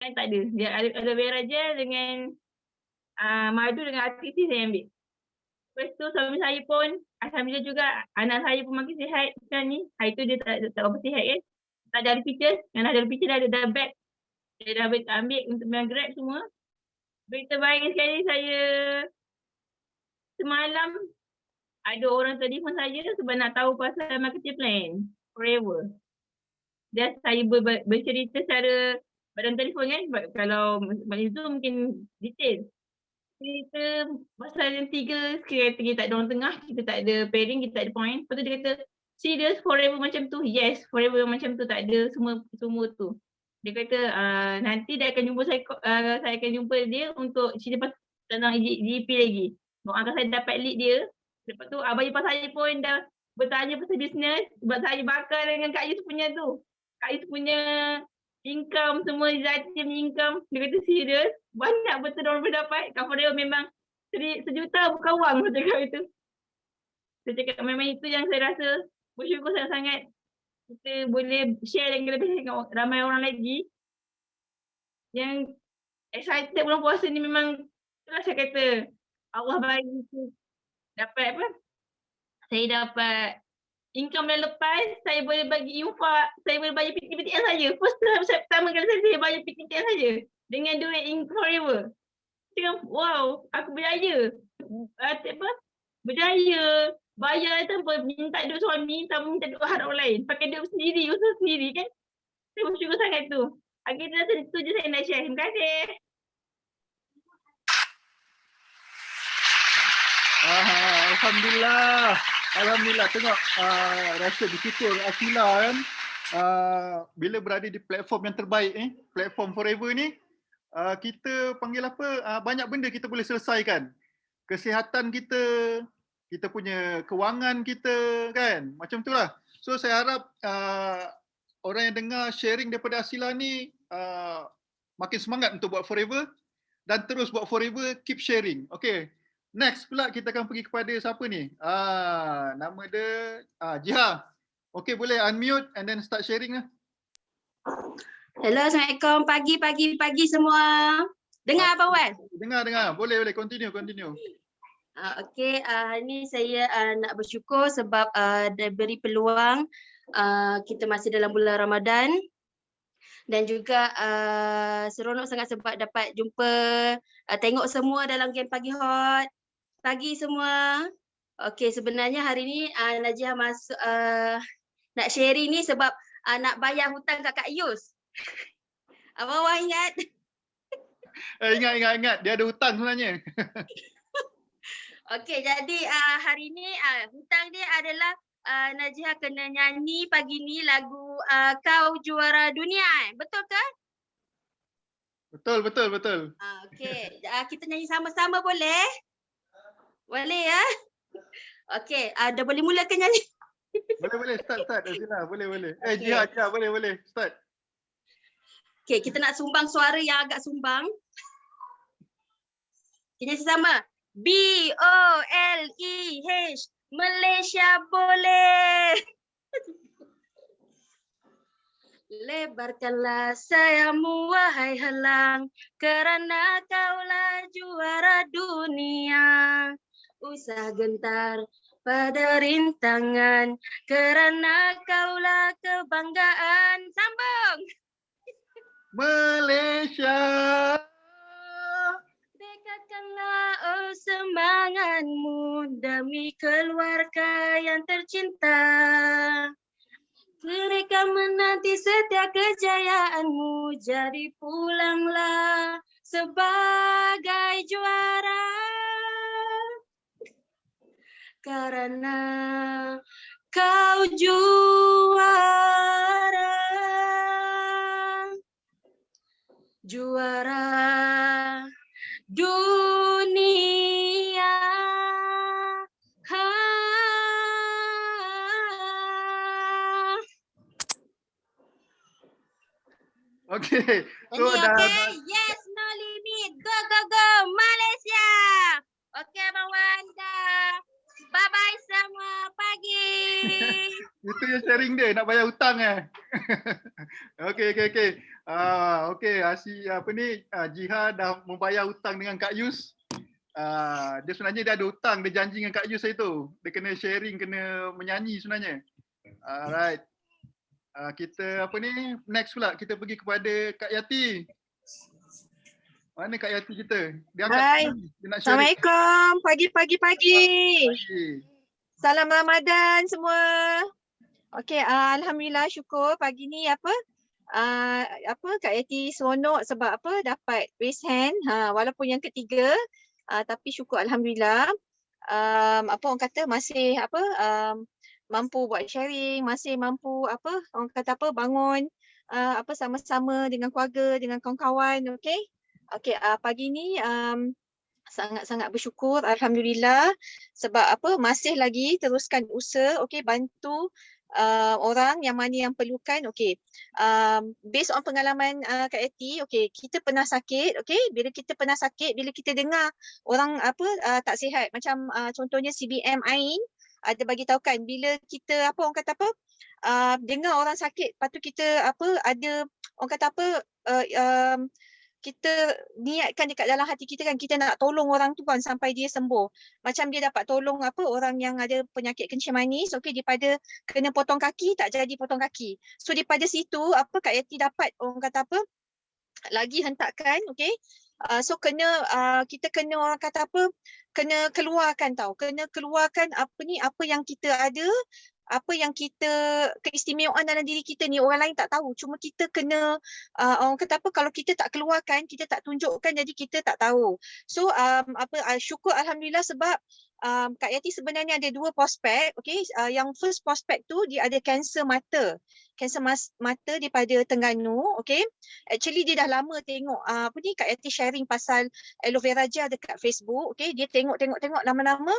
Kan tak ada. Dia aloe vera gel dengan madu dengan RTC saya ambil. Lepas tu suami saya pun alhamdulillah juga anak saya pun makin sihat sekarang ni. Hari tu dia tak apa sihat kan. Tak ada picture. Yang ada picture dah bag. Dia dah ambil untuk main Grab semua. Berita baik sekali saya semalam ada orang telefon saya sebab nak tahu pasal marketing plan Forever. Dan saya bercerita secara dalam telefon kan. Sebab kalau Zoom mungkin detail. Cerita pasal yang 3 kriteria tak ada orang tengah, kita tak ada pairing, kita tak ada point. Lepas tu dia kata, serious forever macam tu? Yes, forever macam tu, tak ada semua tu. Dia kata nanti dia akan jumpa saya akan jumpa dia untuk cerita pasal tentang GP lagi. Doakan saya dapat lead dia. Lepas tu abang ipar saya pun dah bertanya pasal bisnes sebab saya bakar dengan Kak Yus punya tu. Kak Yus punya income semua, Izzati punya income. Dia kata serius, banyak betul orang boleh dapat. Kak Fadil memang sejuta bukan wang, saya cakap itu. Saya cakap memang itu yang saya rasa bersyukur sangat-sangat kita boleh share dengan lebih ramai orang lagi yang excited bulan puasa ni. Memang itulah saya kata Allah bagi dapat apa, saya dapat income bulan lepas, saya boleh bagi infak, saya boleh bayar PTN saja. First time pertama kali saya bayar PTN saja dengan duit in Forever. Cakap, wow, aku berjaya. Apa? Berjaya. Bayar tanpa minta duit suami, tanpa minta duit orang lain. Pakai duit sendiri, usaha sendiri kan. Saya bersyukur sangat tu. Akhirnya itu je saya nak share. Terima kasih. Alhamdulillah. Alhamdulillah, tengok rasa bersyukur Akila kan. Bila berada di platform yang terbaik ni, platform Forever ni, kita panggil apa, banyak benda kita boleh selesaikan. Kesihatan kita, kita punya kewangan kita kan, macam tu lah. So saya harap orang yang dengar sharing daripada Asila ni makin semangat untuk buat Forever dan terus buat Forever, keep sharing. Okay. Next pula kita akan pergi kepada siapa ni? Nama dia Jiha. Okay, boleh unmute and then start sharing lah. Hello, Assalamualaikum. Pagi semua. Dengar Abang Wan? Dengar. Boleh. Continue. Okay, hari ni saya nak bersyukur sebab diberi peluang kita masih dalam bulan Ramadan. Dan juga seronok sangat sebab dapat jumpa, tengok semua dalam game Pagi Hot. Pagi semua. Okey, sebenarnya hari ni Najiah masuk nak sharing ni sebab nak bayar hutang kat Kak Yus. Abang Wan ingat? Ingat. Dia ada hutang sebenarnya. Okey, jadi hari ni hutang dia adalah Najiah kena nyanyi pagi ni lagu Kau Juara Dunia. Betul ke? Betul. Okey, kita nyanyi sama-sama boleh? Boleh ya? Okey, dah boleh mula ke nyanyi? Boleh. Start. Sila, boleh. Jiha, boleh. Start. Okey, kita nak sumbang suara yang agak sumbang. Kita nyanyi sama. BOLEH, Malaysia boleh. Lebarkanlah sayapmu wahai helang, kerana kaulah juara dunia. Usah gentar pada rintangan, kerana kaulah kebanggaan. Sambung. Malaysia. Dekatkanlah semangatmu demi keluarga yang tercinta. Mereka menanti setiap kejayaanmu, jadi pulanglah sebagai juara. Karena kau juara dunia. Okay. So Yes, no limit. Go Malaysia. Okay, Abang Wan dah. Bye-bye semua. Pagi. Itu yang sharing dia, nak bayar hutang Okay. Okey, apa ni, Jiha dah membayar hutang dengan Kak Yus. Dia sebenarnya dia ada hutang, dia janji dengan Kak Yus hari tu. Dia kena sharing, kena menyanyi sebenarnya. Alright. Kita apa ni, next pula kita pergi kepada Kak Yati. Mana Kak Yati kita? Dia angkat Hai. tangan, dia nak sharing. Assalamualaikum. Pagi. Pagi. Salam Ramadan semua. Okey, alhamdulillah syukur pagi ni Kak Yati seronok sebab dapat raise hand walaupun yang ketiga, tapi syukur alhamdulillah. Orang kata masih mampu buat sharing, masih mampu bangun sama-sama dengan keluarga, dengan kawan-kawan. Okey. Pagi ni sangat-sangat bersyukur alhamdulillah sebab masih lagi teruskan usaha, bantu orang yang mana yang perlukan. Based on pengalaman Kak Yati, kita pernah sakit, bila kita pernah sakit, bila kita dengar orang tak sihat, macam contohnya CBM Ain ada bagi tahu kan, bila kita dengar orang sakit, lepas tu kita ada orang kata kita niatkan dekat dalam hati kita kan, kita nak tolong orang tu kan sampai dia sembuh. Macam dia dapat tolong orang yang ada penyakit kencing manis, daripada kena potong kaki, tak jadi potong kaki. So daripada situ Kak Yati dapat orang kata lagi hentakan, so kita kena orang kata kena keluarkan kena keluarkan apa yang kita ada, apa yang kita keistimewaan dalam diri kita ni orang lain tak tahu, cuma kita kena orang kata kalau kita tak keluarkan, kita tak tunjukkan, jadi kita tak tahu. So syukur alhamdulillah sebab Kak Yati sebenarnya ada dua prospek. Yang first prospek tu dia ada kanser mata. Kanser mata daripada Terengganu. Actually dia dah lama tengok Kak Yati sharing pasal aloe vera gel dekat Facebook. Dia tengok lama-lama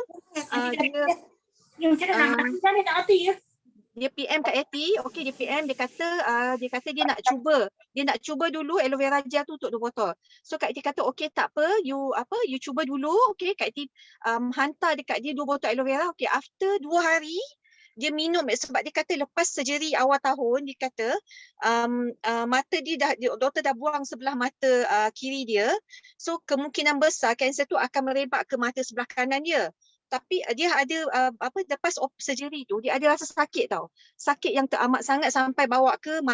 dia PM Kak Yati, dia PM, dia kata dia nak cuba dulu aloe vera gel tu untuk 2 botol. So Kak Yati kata tak apa, you cuba dulu. Kak Yati hantar dekat dia 2 botol aloe vera. After 2 hari dia minum sebab dia kata lepas surgery awal tahun, dia kata mata dia doktor dah buang sebelah mata kiri dia. So kemungkinan besar kanser tu akan merebak ke mata sebelah kanan dia. Tapi dia ada lepas surgery tu dia ada rasa sakit sakit yang teramat sangat sampai bawa ke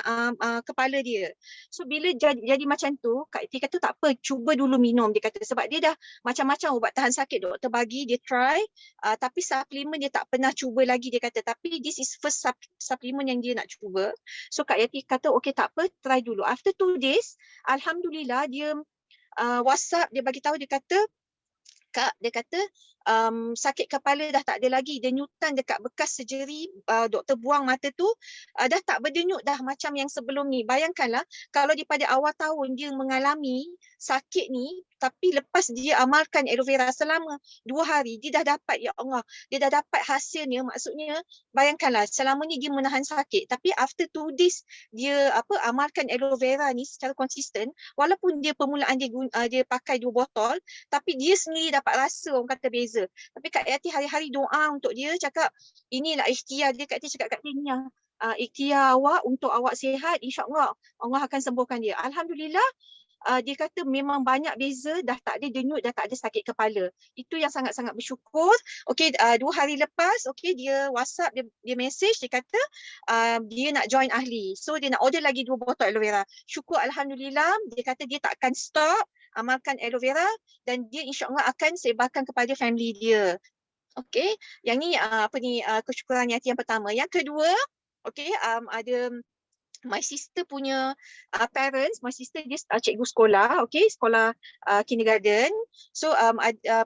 kepala dia. So bila jadi macam tu, Kak Yati kata tak apa, cuba dulu minum, dia kata, sebab dia dah macam-macam ubat tahan sakit doktor bagi dia try, tapi suplemen dia tak pernah cuba lagi, dia kata, tapi this is first suplemen yang dia nak cuba. So Kak Yati kata tak apa, try dulu. After 2 days alhamdulillah dia WhatsApp, dia bagi tahu, dia kata Kak, dia kata sakit kepala dah tak ada lagi. Denyutan dekat bekas surgery doktor buang mata tu dah tak berdenyut dah macam yang sebelum ni. Bayangkanlah kalau daripada awal tahun dia mengalami sakit ni, tapi lepas dia amalkan aloe vera selama 2 hari, dia dah dapat, ya Allah, dia dah dapat hasilnya. Maksudnya bayangkanlah selama ni dia menahan sakit, tapi after 2 days dia amalkan aloe vera ni secara konsisten, walaupun dia permulaan dia pakai 2 botol, tapi dia sendiri dapat rasa orang kata beza. Tapi Kak Yati hari-hari doa untuk dia, cakap inilah ikhtiar dia. Kak Yati cakap kat dia, ikhtiar awak untuk awak sihat, insya-Allah Allah akan sembuhkan dia. Alhamdulillah. Dia kata memang banyak beza, dah tak ada denyut, dah tak ada sakit kepala. Itu yang sangat-sangat bersyukur. 2 hari lepas, dia WhatsApp, dia message, dia kata dia nak join ahli. So dia nak order lagi 2 botol aloe vera. Syukur alhamdulillah, dia kata dia tak akan stop amalkan aloe vera dan dia insya-Allah akan sebarkan kepada family dia. Yang ni kesyukuran Yati yang pertama. Yang kedua, ada my sister punya parents, my sister dia cikgu sekolah, sekolah kindergarten. So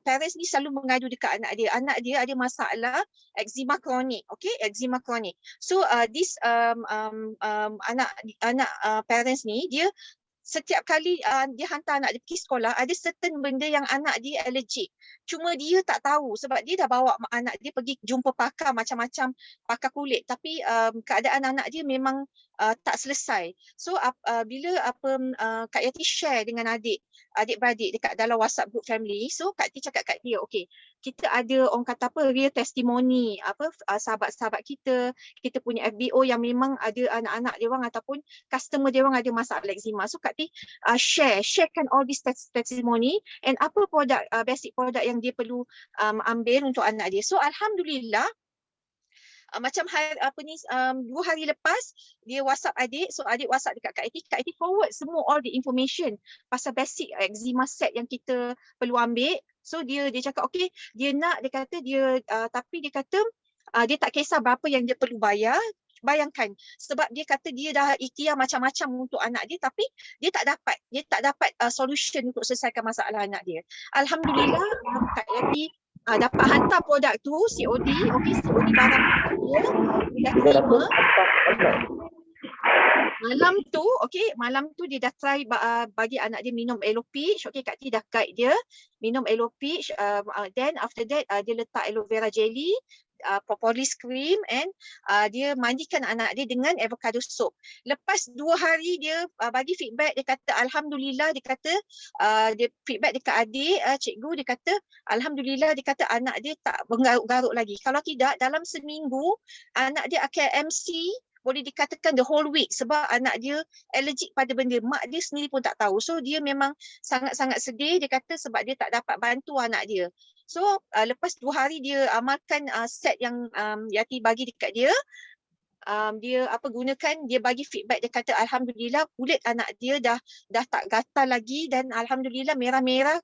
parents ni selalu mengadu dekat anak dia. Anak dia ada masalah eczema kronik, eczema kronik. So this anak parents ni, dia setiap kali dia hantar anak dia pergi sekolah, ada certain benda yang anak dia allergic. Cuma dia tak tahu sebab dia dah bawa anak dia pergi jumpa pakar macam-macam, pakar kulit. Tapi keadaan anak dia memang tak selesai. So bila Kak Yati share dengan adik-beradik dekat dalam WhatsApp group family, so Kak Yati cakap kat dia, okay, kita ada orang kata apa, real testimoni, sahabat-sahabat kita punya FBO yang memang ada anak-anak dia orang ataupun customer dia orang ada masalah eczema. So Kak Yati sharekan all this testimoni and apa produk, basic produk yang dia perlu ambil untuk anak dia. So alhamdulillah, macam 2 hari lepas dia WhatsApp adik, so adik WhatsApp dekat Kak Eti forward semua all the information pasal basic eczema set yang kita perlu ambil. So dia cakap okay, dia kata tapi dia kata dia tak kisah berapa yang dia perlu bayar. Bayangkan, sebab dia kata dia dah ikhtiar macam-macam untuk anak dia tapi dia tak dapat solution untuk selesaikan masalah anak dia. Alhamdulillah Kak Eti dapat hantar produk tu COD, okey, COD barang dia dah terima. Malam tu dia dah try bagi anak dia minum aloe peach. Okey, Kak Ti dah guide dia minum aloe peach, then after that dia letak aloe vera jelly, propolis cream and dia mandikan anak dia dengan avocado soap. Lepas 2 hari dia bagi feedback, dia kata alhamdulillah, dia kata dia feedback dekat adik, cikgu, dia kata alhamdulillah, dia kata anak dia tak bergaruk-garuk lagi. Kalau tidak dalam seminggu anak dia akan MC, boleh dikatakan the whole week, sebab anak dia allergic pada benda, mak dia sendiri pun tak tahu. So dia memang sangat-sangat sedih, dia kata sebab dia tak dapat bantu anak dia. So lepas 2 hari dia amalkan set yang Yati bagi dekat dia, dia gunakan, dia bagi feedback, dia kata alhamdulillah kulit anak dia dah tak gatal lagi dan alhamdulillah merah-merah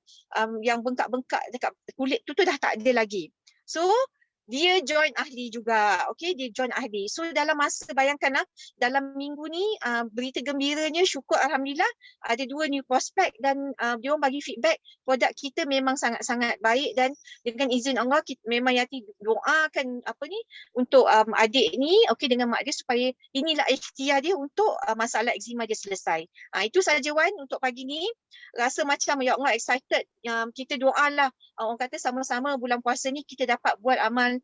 yang bengkak-bengkak dekat kulit tu dah tak ada lagi. So dia join ahli juga, okay, dia join ahli. So dalam masa, bayangkanlah dalam minggu ni berita gembiranya, syukur alhamdulillah ada 2 new prospect dan dia orang bagi feedback produk kita memang sangat-sangat baik dan dengan izin Allah memang Yati doakan untuk adik ni, okay, dengan mak dia supaya inilah ikhtiar dia untuk masalah eczema dia selesai. Itu saja Wan untuk pagi ni. Rasa macam ya Allah excited, kita doalah orang kata sama-sama bulan puasa ni kita dapat buat amal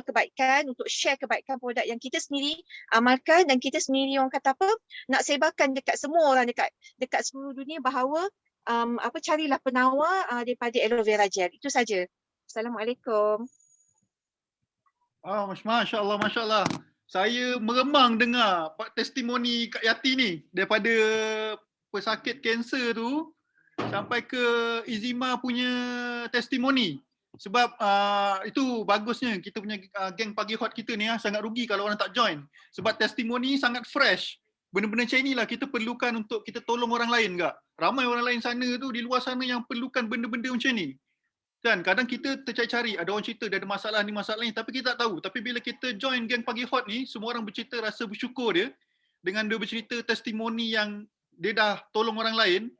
kebaikan untuk share kebaikan produk yang kita sendiri amalkan dan kita sendiri orang kata nak sebarkan dekat semua orang dekat seluruh dunia bahawa carilah penawar daripada aloe vera gel. Itu saja. Assalamualaikum. Masya Allah. Saya meremang dengar testimoni Kak Yati ni, daripada pesakit kanser tu sampai ke eczema punya testimoni. Sebab itu bagusnya kita punya geng Pagi Hot kita ni sangat rugi kalau orang tak join. Sebab testimoni sangat fresh. Benda-benda macam inilah kita perlukan untuk kita tolong orang lain enggak. Ramai orang lain sana tu di luar sana yang perlukan benda-benda macam ni. Kan kadang kita tercari-cari, ada orang cerita dia ada masalah ni, tapi kita tak tahu. Tapi bila kita join geng Pagi Hot ni, semua orang bercerita rasa bersyukur dia dengan dia bercerita testimoni yang dia dah tolong orang lain.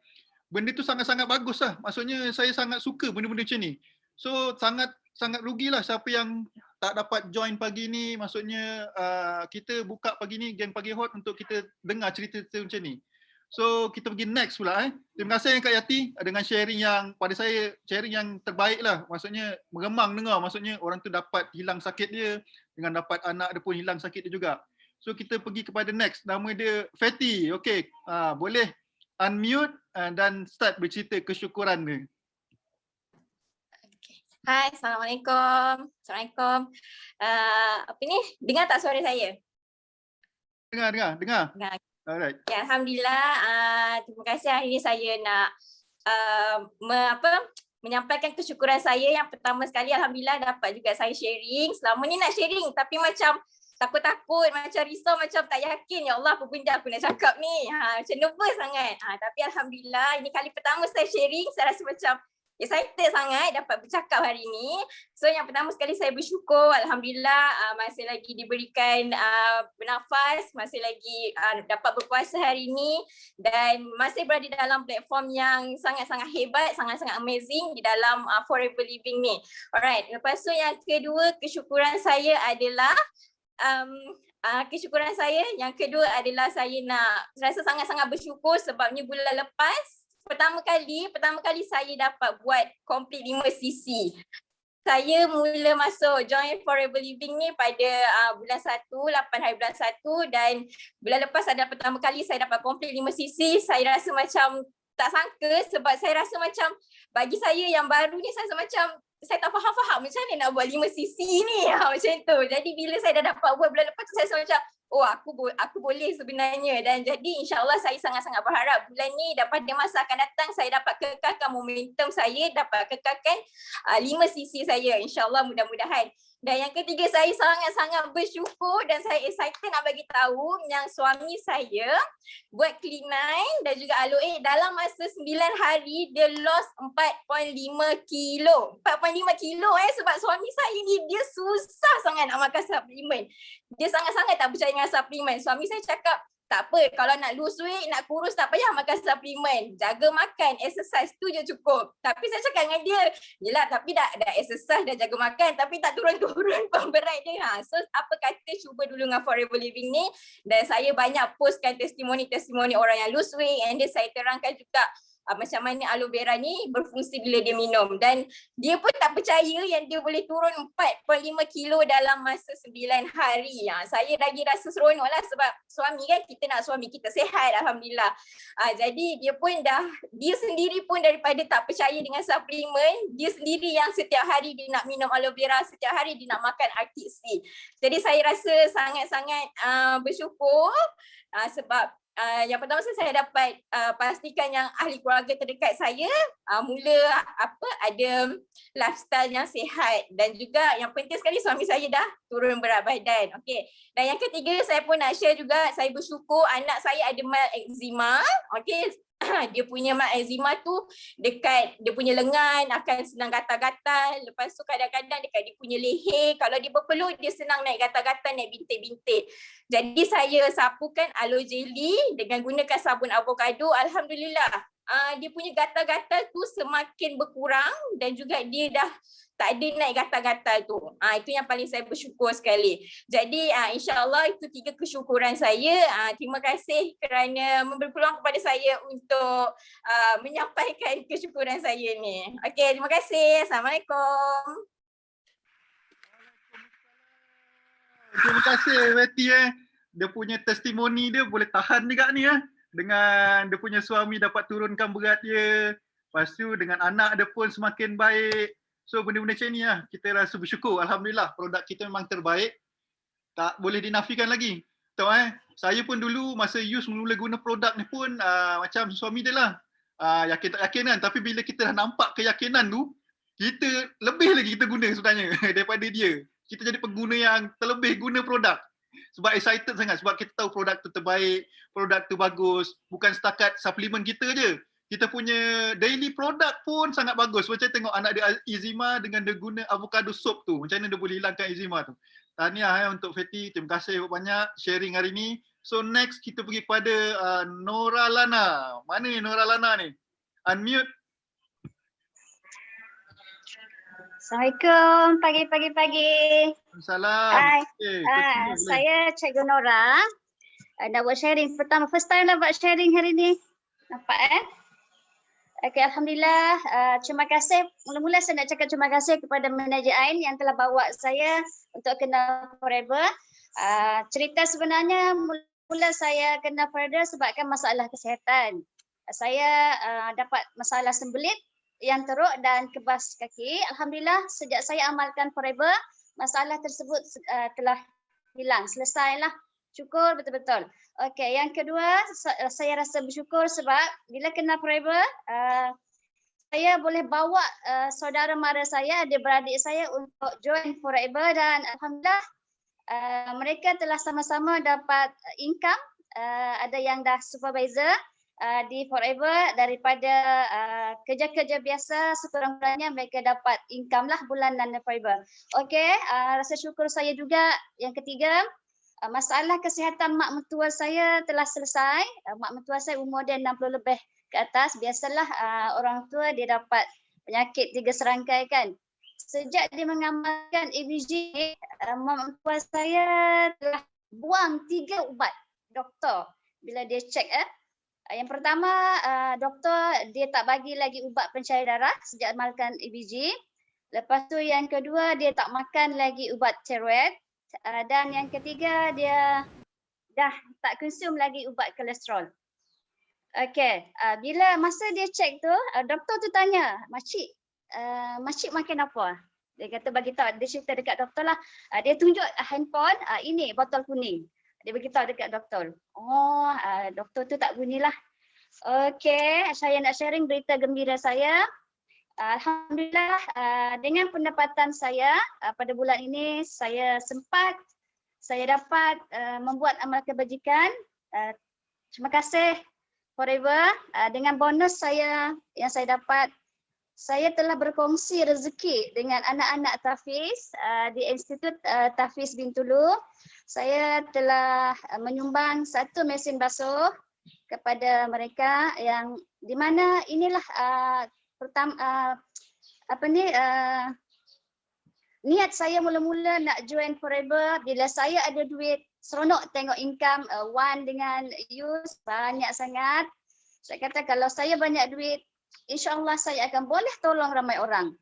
Benda tu sangat-sangat bagus lah. Maksudnya saya sangat suka benda-benda macam ni. So sangat rugilah siapa yang tak dapat join pagi ni. Maksudnya kita buka pagi ni geng Pagi Hot untuk kita dengar cerita-cerita macam ni. So kita pergi next pula. Terima kasih Kak Yati dengan sharing yang pada saya sharing yang terbaik lah. Maksudnya meremang dengar. Maksudnya orang tu dapat hilang sakit dia dengan dapat anak dia pun hilang sakit dia juga. So kita pergi kepada next. Nama dia Fatty. Okay, boleh unmute dan start bercerita kesyukuran dia. Hai, Assalamualaikum. Dengar tak suara saya? Dengar. Alright. Ya, alhamdulillah. Terima kasih hari ini saya nak menyampaikan kesyukuran saya. Yang pertama sekali alhamdulillah dapat juga saya sharing. Selama ni nak sharing tapi macam takut-takut, macam risau, macam tak yakin. Ya Allah, apa benda aku nak cakap ni? Macam nervous sangat. Tapi alhamdulillah ini kali pertama saya sharing, saya rasa macam excited sangat dapat bercakap hari ini. So yang pertama sekali saya bersyukur, alhamdulillah masih lagi diberikan bernafas, masih lagi dapat berpuasa hari ini dan masih berada dalam platform yang sangat-sangat hebat, sangat-sangat amazing di dalam Forever Living ni. Alright, lepas tu yang kedua kesyukuran saya adalah yang kedua adalah saya nak rasa sangat-sangat bersyukur sebabnya bulan lepas pertama kali saya dapat buat complete 5 cc. saya mula masuk join Forever Living ni pada bulan 1, 8 hari bulan 1, dan bulan lepas adalah pertama kali saya dapat komplit 5 sisi. Saya rasa macam tak sangka, sebab saya rasa macam bagi saya yang baru ni, saya rasa macam saya tak faham macam mana nak buat 5 sisi ni, macam tu. Jadi bila saya dah dapat buat bulan lepas tu, saya rasa macam oh aku boleh sebenarnya. Dan jadi insyaAllah saya sangat-sangat berharap bulan ni dan pada masa akan datang saya dapat kekalkan momentum saya, dapat kekalkan 5 sisi saya, insyaAllah, mudah-mudahan. Dan yang ketiga, saya sangat-sangat bersyukur dan saya excited nak bagi tahu yang suami saya buat Clean 9 dan juga Aloe dalam masa 9 hari dia lost 4.5 kilo. 4.5 kilo sebab suami saya ni dia susah sangat nak makan suplemen. Dia sangat-sangat tak percaya dengan suplemen. Suami saya cakap, tak apa, kalau nak lose weight, nak kurus, tak payah makan suplemen. Jaga makan, exercise tu je cukup. Tapi saya cakap dengan dia, yelah tapi dah exercise, dah jaga makan, tapi tak turun-turun pun berat dia. So apa kata cuba dulu dengan Forever Living ni. Dan saya banyak postkan testimoni-testimoni orang yang lose weight, and then saya terangkan juga macam mana aloe vera ni berfungsi bila dia minum. Dan dia pun tak percaya yang dia boleh turun 4.5 kilo dalam masa 9 hari. Saya lagi rasa seronok lah sebab suami kan, kita nak suami kita sihat, Alhamdulillah. Jadi dia sendiri pun daripada tak percaya dengan suplemen, dia sendiri yang setiap hari dia nak minum aloe vera, setiap hari dia nak makan Arctic Sea. Jadi saya rasa sangat-sangat bersyukur sebab yang pertama saya dapat pastikan yang ahli keluarga terdekat saya mula ada lifestyle yang sihat, dan juga yang penting sekali suami saya dah turun berat badan. Okey. Dan yang ketiga, saya pun nak share juga, saya bersyukur anak saya ada mild eczema. Okey. Dia punya mild eczema tu dekat dia punya lengan akan senang gatal-gatal. Lepas tu kadang-kadang dekat dia punya leher, kalau dia berpeluh dia senang naik gatal-gatal, naik bintik-bintik. Jadi saya sapukan aloe jelly dengan gunakan sabun avocado. Alhamdulillah dia punya gatal-gatal tu semakin berkurang dan juga dia dah tak ada naik gatal-gatal tu. Itu yang paling saya bersyukur sekali. Jadi insyaAllah itu 3 kesyukuran saya. Terima kasih kerana memberi peluang kepada saya untuk menyampaikan kesyukuran saya ni. Okey, terima kasih. Assalamualaikum. Terima kasih Betty Dia punya testimoni dia boleh tahan juga ni dengan dia punya suami dapat turunkan berat dia. Lepas tu dengan anak dia pun semakin baik. So benda-benda macam ni kita rasa bersyukur. Alhamdulillah produk kita memang terbaik. Tak boleh dinafikan lagi. Tahu saya pun dulu masa use mula guna produk ni pun macam suami dia lah. Yakin tak yakin kan. Tapi bila kita dah nampak keyakinan tu, kita lebih lagi kita guna sebenarnya daripada dia. Kita jadi pengguna yang terlebih guna produk. Sebab excited sangat. Sebab kita tahu produk tu terbaik, produk tu bagus. Bukan setakat suplemen kita je. Kita punya daily product pun sangat bagus. Macam tengok anak dia eczema dengan dia guna avocado soap tu. Macam mana dia boleh hilangkan eczema tu. Tahniah untuk Fatty. Terima kasih banyak sharing hari ni. So next kita pergi kepada Nora Lana. Mana ni Nora Lana ni? Unmute. Assalamualaikum, pagi. Salam. Hai, Okay, saya Cikgu Nora. Nak buat sharing. First time lah buat sharing hari ni. Nampak Okay, Alhamdulillah. Terima kasih. Mula-mula saya nak cakap terima kasih kepada manager Ain yang telah bawa saya untuk kenal Forever. Cerita sebenarnya mula saya kenal Forever sebabkan masalah kesihatan. Saya dapat masalah sembelit yang teruk dan kebas kaki. Alhamdulillah sejak saya amalkan Forever, masalah tersebut telah hilang, selesailah. Syukur betul-betul. Okey, yang kedua saya rasa bersyukur sebab bila kenal Forever, saya boleh bawa saudara mara saya, adik-beradik saya untuk join Forever dan alhamdulillah mereka telah sama-sama dapat income. Ada yang dah supervisor di Forever daripada kerja-kerja biasa, sekurang-kurangnya mereka dapat income lah bulanan Forever. Okey, rasa syukur saya juga. Yang ketiga, masalah kesihatan mak mentua saya telah selesai. Mak mentua saya umur dia 60 lebih ke atas. Biasalah orang tua dia dapat penyakit 3 serangkai kan. Sejak dia mengamalkan ABG, mak mentua saya telah buang 3 ubat doktor bila dia cek. Yang pertama, doktor dia tak bagi lagi ubat pencair darah sejak amalkan ABG. Lepas tu yang kedua dia tak makan lagi ubat steroid. Dan yang ketiga dia dah tak konsum lagi ubat kolesterol. Okey, bila masa dia cek tu, doktor tu tanya, makcik makan apa? Dia kata bagi tahu, dia cerita dekat doktor lah. Dia tunjuk handphone, ini botol kuning. Dia beritahu dekat doktor. Oh, doktor tu tak bunyilah. Okey, saya nak sharing berita gembira saya. Alhamdulillah, dengan pendapatan saya pada bulan ini, saya dapat membuat amal kebajikan. Terima kasih Forever. Dengan bonus saya yang saya dapat, saya telah berkongsi rezeki dengan anak-anak Tafiz di Institut Tafiz Bintulu. Saya telah menyumbang 1 mesin basuh kepada mereka yang di mana inilah niat saya mula-mula nak join Forever bila saya ada duit, seronok tengok income Wan dengan Yus banyak sangat. Saya kata kalau saya banyak duit, insya-Allah saya akan boleh tolong ramai orang.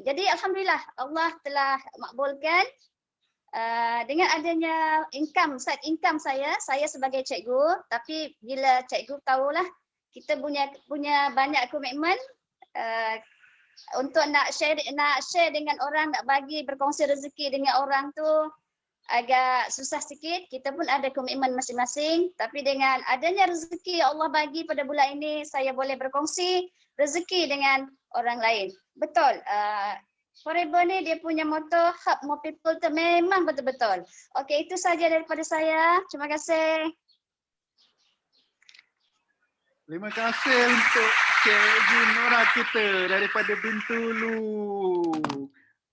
Jadi alhamdulillah Allah telah makbulkan dengan adanya side income saya sebagai cikgu, tapi bila cikgu tahulah kita punya banyak komitmen untuk nak share dengan orang, nak bagi berkongsi rezeki dengan orang tu agak susah sikit. Kita pun ada komitmen masing-masing, tapi dengan adanya rezeki yang Allah bagi pada bulan ini, saya boleh berkongsi rezeki dengan orang lain. Betul, Forever ni dia punya motto help more people tu memang betul-betul. Okey, itu saja daripada saya. Terima kasih. Terima kasih untuk Cikgu Nora kita daripada Bintulu.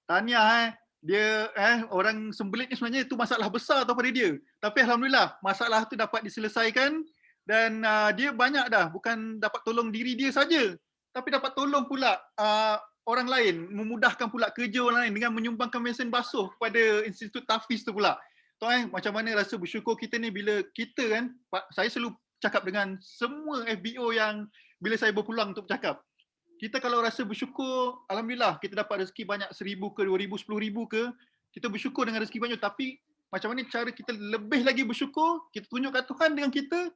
Tahniah dia orang sembelit ni sebenarnya itu masalah besar tau pada dia. Tapi alhamdulillah masalah tu dapat diselesaikan dan dia banyak dah, bukan dapat tolong diri dia saja, tapi dapat tolong pula orang lain, memudahkan pula kerja orang lain dengan menyumbangkan mesin basuh kepada Institut Tafiz tu pula. Tahu macam mana rasa bersyukur kita ni bila kita kan, saya selalu cakap dengan semua FBO yang bila saya berpeluang untuk bercakap. Kita kalau rasa bersyukur, alhamdulillah kita dapat rezeki banyak 1,000 ke 2,000, 10,000 ke, kita bersyukur dengan rezeki banyak, tapi macam mana cara kita lebih lagi bersyukur, kita tunjukkan Tuhan dengan kita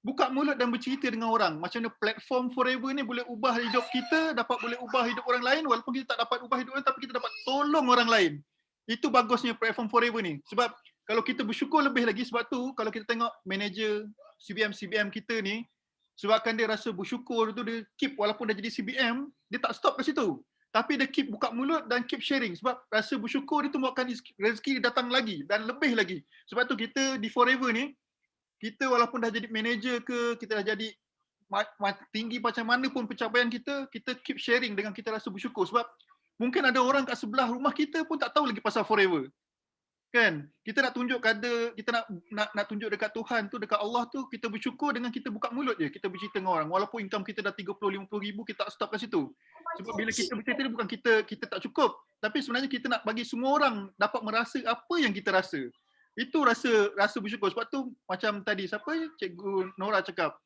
buka mulut dan bercerita dengan orang. Macam mana platform Forever ni boleh ubah hidup kita, boleh ubah hidup orang lain, walaupun kita tak dapat ubah hidup orang, tapi kita dapat tolong orang lain. Itu bagusnya platform Forever ni. Sebab kalau kita bersyukur lebih lagi, sebab tu kalau kita tengok manager CBM kita ni, sebabkan dia rasa bersyukur tu, dia keep walaupun dah jadi CBM, dia tak stop kat situ. Tapi dia keep buka mulut dan keep sharing. Sebab rasa bersyukur dia tu buatkan rezeki datang lagi dan lebih lagi. Sebab tu kita di Forever ni, kita walaupun dah jadi manager ke, kita dah jadi tinggi macam mana pun pencapaian kita keep sharing dengan kita rasa bersyukur. Sebab mungkin ada orang kat sebelah rumah kita pun tak tahu lagi pasal Forever. Kan? Kita nak tunjuk kita nak tunjuk dekat Tuhan tu, dekat Allah tu, kita bersyukur dengan kita buka mulut je. Kita bercerita dengan orang. Walaupun income kita dah 30-50 ribu, kita tak stop kat situ. Sebab bila kita bercerita ni bukan kita tak cukup. Tapi sebenarnya kita nak bagi semua orang dapat merasa apa yang kita rasa. Itu rasa bersyukur. Sebab tu macam tadi Cikgu Nora cakap,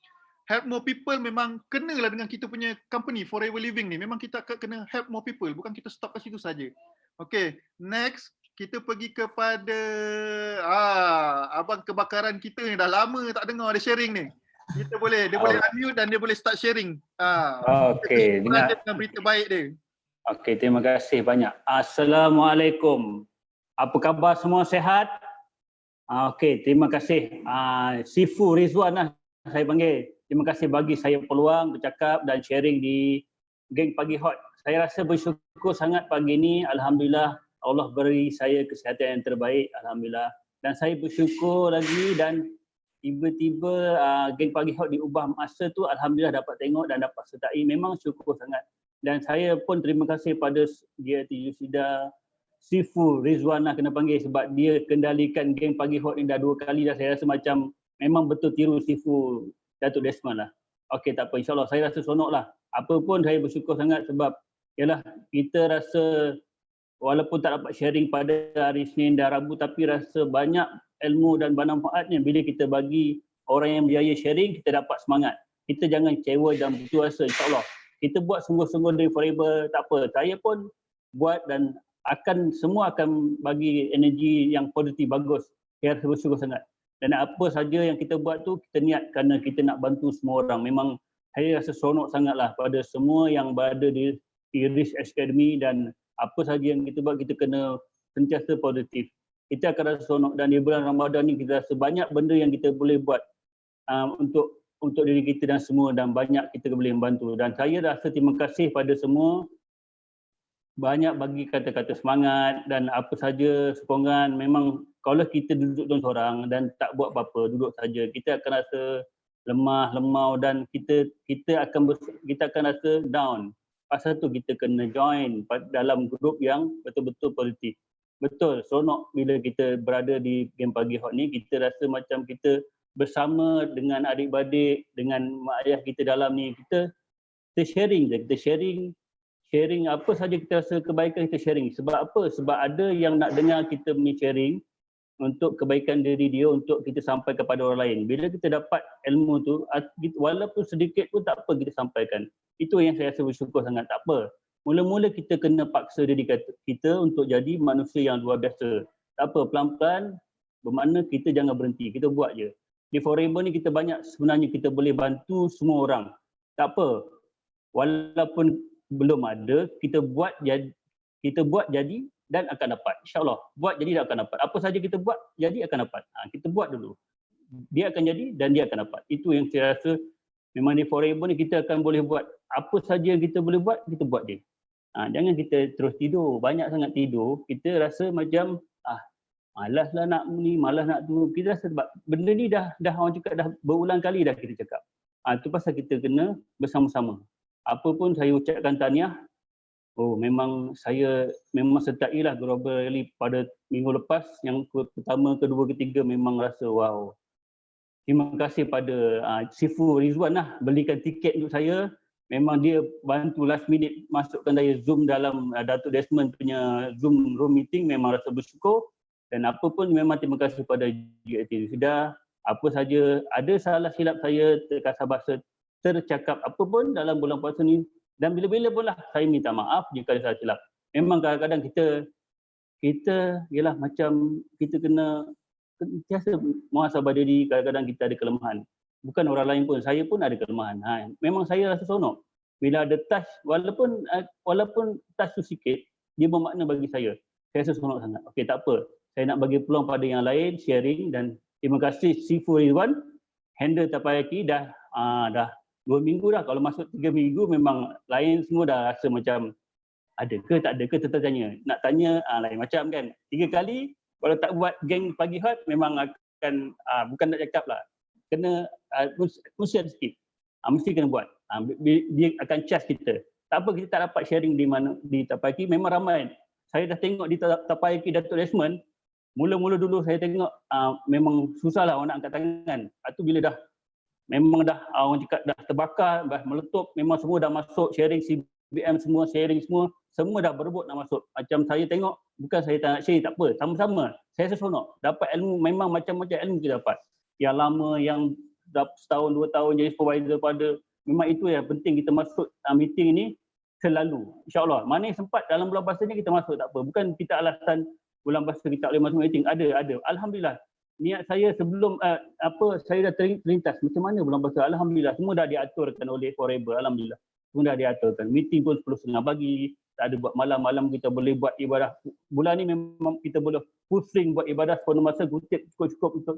help more people memang kenalah dengan kita punya company Forever Living ni. Memang kita kena help more people, bukan kita stop kat situ saja. Okay, next kita pergi kepada abang kebakaran kita ni. Dah lama tak dengar dia sharing ni. Dia boleh unmute dan dia boleh start sharing. Okey, dengan berita baik dia. Okey, terima kasih banyak. Assalamualaikum. Apa khabar semua, sihat? Okey, terima kasih. Sifu Rizwan lah saya panggil. Terima kasih bagi saya peluang bercakap dan sharing di Geng Pagi Hot. Saya rasa bersyukur sangat pagi ni. Alhamdulillah Allah beri saya kesihatan yang terbaik. Alhamdulillah. Dan saya bersyukur lagi dan tiba-tiba Geng Pagi Hot diubah masa tu. Alhamdulillah dapat tengok dan dapat sertai. Memang syukur sangat. Dan saya pun terima kasih pada dia Yusida Sifu Rizwan lah kena panggil sebab dia kendalikan Geng Pagi Hot ni dah 2 kali dah. Saya rasa macam memang betul tiru Sifu Datuk Desmond lah. Okey, tak apa, insyaAllah saya rasa seronok lah. Apa pun saya bersyukur sangat sebab yalah kita rasa walaupun tak dapat sharing pada hari Senin dan Rabu, tapi rasa banyak ilmu dan manfaatnya bila kita bagi orang yang berjaya sharing, kita dapat semangat. Kita jangan kecewa dan putus asa, insyaAllah. Kita buat sungguh-sungguh dari Forever, tak apa. Saya pun buat dan semua akan bagi energi yang positif bagus. Saya rasa bersyukur sangat. Dan apa saja yang kita buat tu kita niat kerana kita nak bantu semua orang. Memang saya rasa seronok sangatlah pada semua yang berada di Risk Academy, dan apa saja yang kita buat kita kena sentiasa positif. Kita akan rasa seronok, dan di bulan Ramadan ni kita rasa banyak benda yang kita boleh buat untuk diri kita dan semua, dan banyak kita boleh membantu. Dan saya rasa terima kasih pada semua, banyak bagi kata-kata semangat dan apa saja sokongan. Memang kalau kita duduk seorang dan tak buat apa-apa, duduk saja, kita akan rasa lemah, lemau, dan kita akan rasa down. Pasal tu kita kena join dalam grup yang betul-betul positif. Betul, seronok bila kita berada di Game Pagi Hot ni, kita rasa macam kita bersama dengan adik-beradik, dengan mak ayah kita dalam ni, kita sharing je, kita sharing apa saja kita rasa kebaikan, kita sharing. Sebab apa? Sebab ada yang nak dengar kita punya sharing untuk kebaikan diri dia, untuk kita sampai kepada orang lain. Bila kita dapat ilmu tu, walaupun sedikit pun tak apa kita sampaikan. Itu yang saya rasa bersyukur sangat. Tak apa. Mula-mula kita kena paksa diri kita untuk jadi manusia yang luar biasa. Tak apa, pelan-pelan bermakna kita jangan berhenti, kita buat je. Di Forever ni kita banyak sebenarnya kita boleh bantu semua orang. Tak apa, walaupun belum ada, kita buat jadi dan akan dapat. InsyaAllah, buat jadi dan akan dapat. Apa saja kita buat, jadi akan dapat. Kita buat dulu. Dia akan jadi dan dia akan dapat. Itu yang saya rasa memang di Forever ni kita akan boleh buat. Apa saja yang kita boleh buat, kita buat dia. Jangan kita terus tidur. Banyak sangat tidur, kita rasa macam malaslah nak ni, malas nak tu. Kita rasa sebab benda ni dah orang cakap dah berulang kali dah kita cakap. Itu pasal kita kena bersama-sama. Apa pun saya ucapkan tahniah. Memang saya sertailah Global Rally pada minggu lepas, yang pertama, kedua, ketiga, memang rasa wow. Terima kasih pada Sifu Rizwan lah, belikan tiket untuk saya. Memang dia bantu last minute masukkan saya Zoom dalam Datuk Desmond punya Zoom room meeting. Memang rasa bersyukur. Dan apa pun memang terima kasih pada GAT. Sudah apa saja ada salah silap saya, terkasar bahasa, tercakap apa pun dalam bulan puasa ni, dan bila-bila pun lah saya minta maaf jika ada salah silap. Memang kadang-kadang kita ialah macam kita kena sentiasa muhasabah diri. Kadang-kadang kita ada kelemahan. Bukan orang lain pun, saya pun ada kelemahan. Memang saya rasa seronok bila ada touch, walaupun touch tu sikit, dia bermakna bagi saya. Saya rasa seronok sangat. Okey, tak apa. Saya nak bagi peluang pada yang lain sharing, dan terima kasih Sifu Rizwan handle Takoyaki dah 2 minggu dah. Kalau masuk 3 minggu memang lain semua dah rasa macam ada ke tak ada ke, tertanya. Nak tanya lain macam kan. 3 kali kalau tak buat geng Pagi Hot memang akan bukan nak cakap lah. Kena mesti ada sikit. Mesti kena buat. Dia akan charge kita. Tak apa kita tak dapat sharing di mana di Takoyaki, memang ramai. Saya dah tengok di Takoyaki Datuk Desmond, mula-mula dulu saya tengok memang susahlah orang nak angkat tangan. Itu bila dah orang cakap dah terbakar, dah meletup, memang semua dah masuk sharing CBM, semua sharing semua dah berebut nak masuk. Macam saya tengok, bukan saya tak nak share, tak apa, sama-sama. Saya seronok, dapat ilmu, memang macam-macam ilmu kita dapat. Yang lama, yang setahun, 2 tahun jadi supervisor pada, memang itu yang penting kita masuk meeting ni selalu. InsyaAllah, mana yang sempat dalam bulan puasa ni kita masuk, tak apa. Bukan kita alasan bulan puasa kita tak boleh masuk meeting, ada. Alhamdulillah. Niat saya sebelum saya dah terlintas macam mana bulan puasa. Alhamdulillah semua dah diaturkan oleh Forever. Alhamdulillah semua dah diaturkan. Meeting pun 10.30 pagi, tak ada buat malam-malam, kita boleh buat ibadah. Bulan ni memang kita boleh pusing buat ibadah sepenuh masa, kutip cukup untuk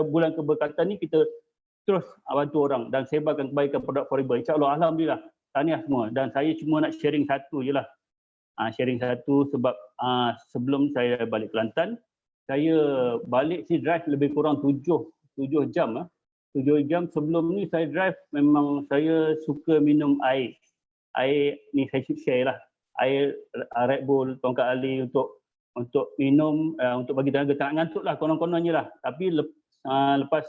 bulan keberkatan ni kita terus bantu orang dan sebarkan kebaikan produk Forever. InsyaAllah, alhamdulillah. Tahniah semua, dan saya cuma nak sharing satu je lah. Sharing satu sebab sebelum saya balik Kelantan, saya balik drive lebih kurang 7 jam. 7 jam sebelum ni saya drive, memang saya suka minum air. Air ni saya share lah. Air Red Bull, Tongkat Ali untuk minum, untuk bagi tenaga, tak ngantuk lah konon-kononnya lah. Tapi lepas